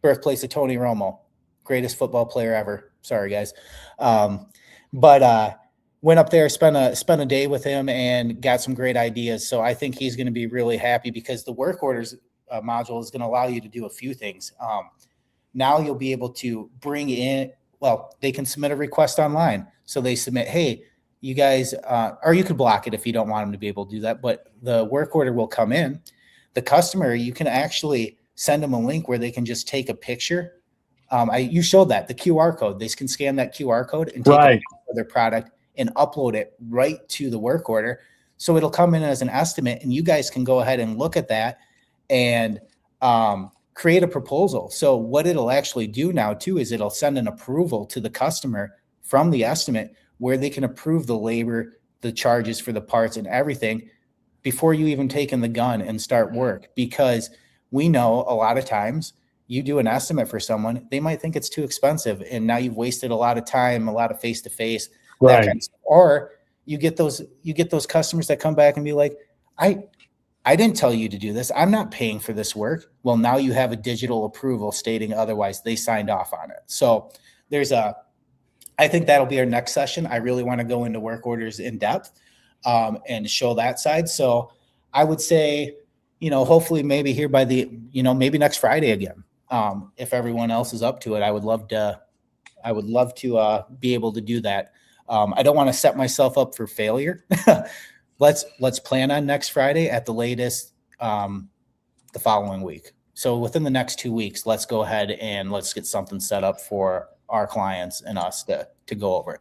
birthplace of Tony Romo, greatest football player ever. Sorry, guys. But went up there, spent a day with him and got some great ideas. So I think he's going to be really happy because the work orders module is going to allow you to do a few things. Now you'll be able to bring in, well, they can submit a request online. So they submit, hey, you guys, or you could block it if you don't want them to be able to do that, but the work order will come in. The customer, you can actually send them a link where they can just take a picture. You showed that, the QR code. They can scan that QR code and take a picture of their product and upload it right to the work order. So it'll come in as an estimate, and you guys can go ahead and look at that and create a proposal. So what it'll actually do now too is it'll send an approval to the customer from the estimate where they can approve the labor, the charges for the parts and everything before you even take in the gun and start work. Because we know a lot of times you do an estimate for someone, they might think it's too expensive, and now you've wasted a lot of time, a lot of face-to-face, that kind of stuff. Or you get those customers that come back and be like, I didn't tell you to do this. I'm not paying for this work. Well, now you have a digital approval stating otherwise. They signed off on it. So I think that'll be our next session. I really want to go into work orders in depth and show that side. So I would say, hopefully maybe here by maybe next Friday again. If everyone else is up to it, I would love to be able to do that. I don't want to set myself up for failure. Let's plan on next Friday at the latest, the following week. So within the next 2 weeks, let's go ahead and let's get something set up for our clients and us to go over.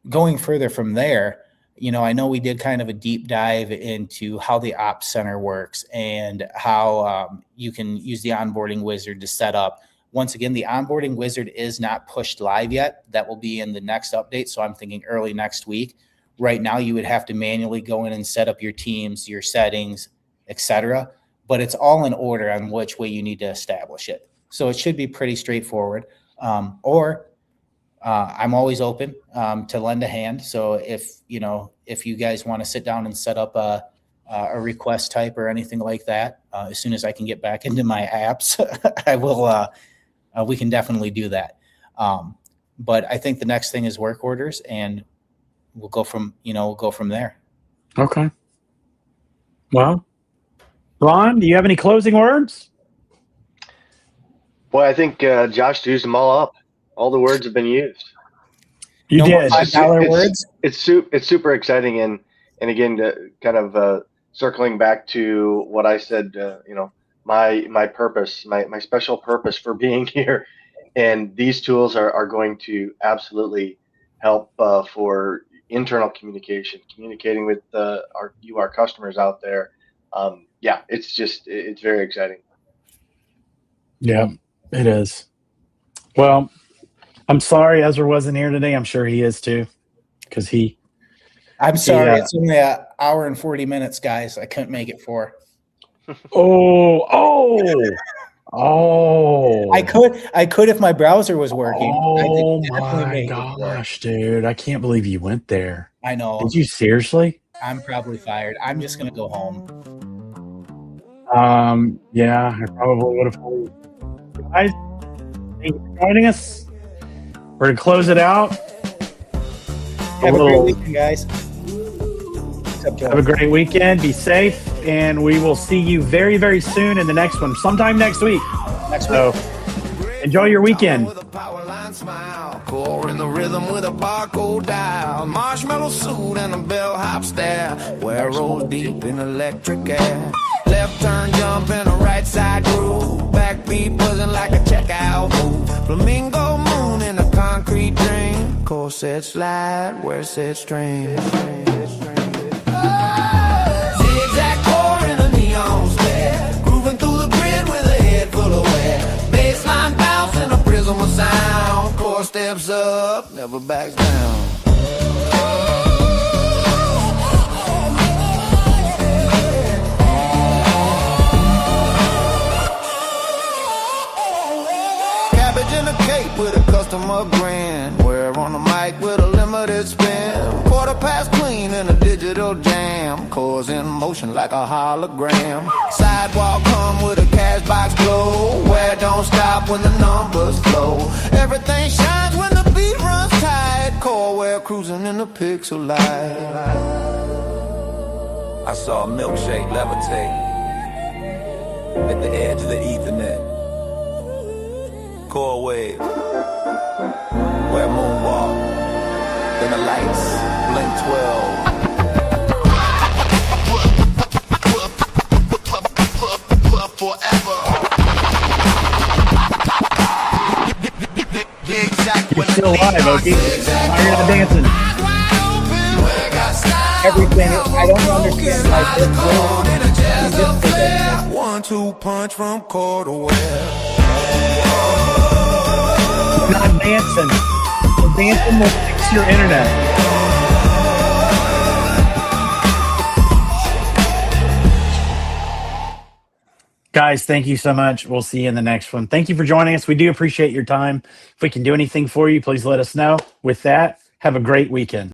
Going further from there, I know we did kind of a deep dive into how the OpsCenter works and how you can use the onboarding wizard to set up. Once again, the onboarding wizard is not pushed live yet. That will be in the next update. So I'm thinking early next week. Right now, you would have to manually go in and set up your teams, your settings, etc. But it's all in order on which way you need to establish it. So it should be pretty straightforward. I'm always open to lend a hand. So if you guys want to sit down and set up a request type or anything like that, as soon as I can get back into my apps, I will. We can definitely do that. But I think the next thing is work orders, and we'll go from there. Okay. Well, Ron, do you have any closing words? Boy, I think Josh used them all up. All the words have been used. You did. $5 words. It's super exciting, and again, kind of circling back to what I said. My purpose, my special purpose for being here, and these tools are going to absolutely help for internal communicating with our customers out there. It's very exciting. Yeah, it is. Well, I'm sorry Ezra wasn't here today. I'm sure he is too, because I'm sorry. It's only an hour and 40 minutes, guys. I couldn't make it 4. Oh! I could if my browser was working. Oh my gosh, dude! I can't believe you went there. I know. Did you seriously? I'm probably fired. I'm just gonna go home. Yeah, I probably would have. Guys, thank you for joining us. We're gonna close it out. Have a great weekend, guys. Have a great weekend. Be safe, and we will see you very, very soon in the next one, sometime next week. So enjoy your weekend. Core in the rhythm with a barcode dial, marshmallow suit and a bellhop stare, where rolls deep in electric air. Left turn jump in a right side groove, backbeat buzzing like a checkout move. Flamingo moon in a concrete dream. Core said slide, where said stream. Zigzag core in a neon. never backs down. In a cape with a customer grin. We're on the mic with a limited spin. Quarter past clean in a digital jam. Cores in motion like a hologram. Sidewalk come with a cash box glow. Where don't stop when the numbers flow. Everything shines when the beat runs tight. Coreware cruising in the pixel light. I saw a milkshake levitate at the edge of the Ethernet. Coreware, where moonwalk, then the lights blink 12. Forever. You're still alive, Okie. Why are you not dancing? Everything, I don't understand why this 1-2 punch from Coreware. Not dancing. Dancing will fix your internet. Guys, thank you so much. We'll see you in the next one. Thank you for joining us. We do appreciate your time. If we can do anything for you, please let us know. With that, have a great weekend.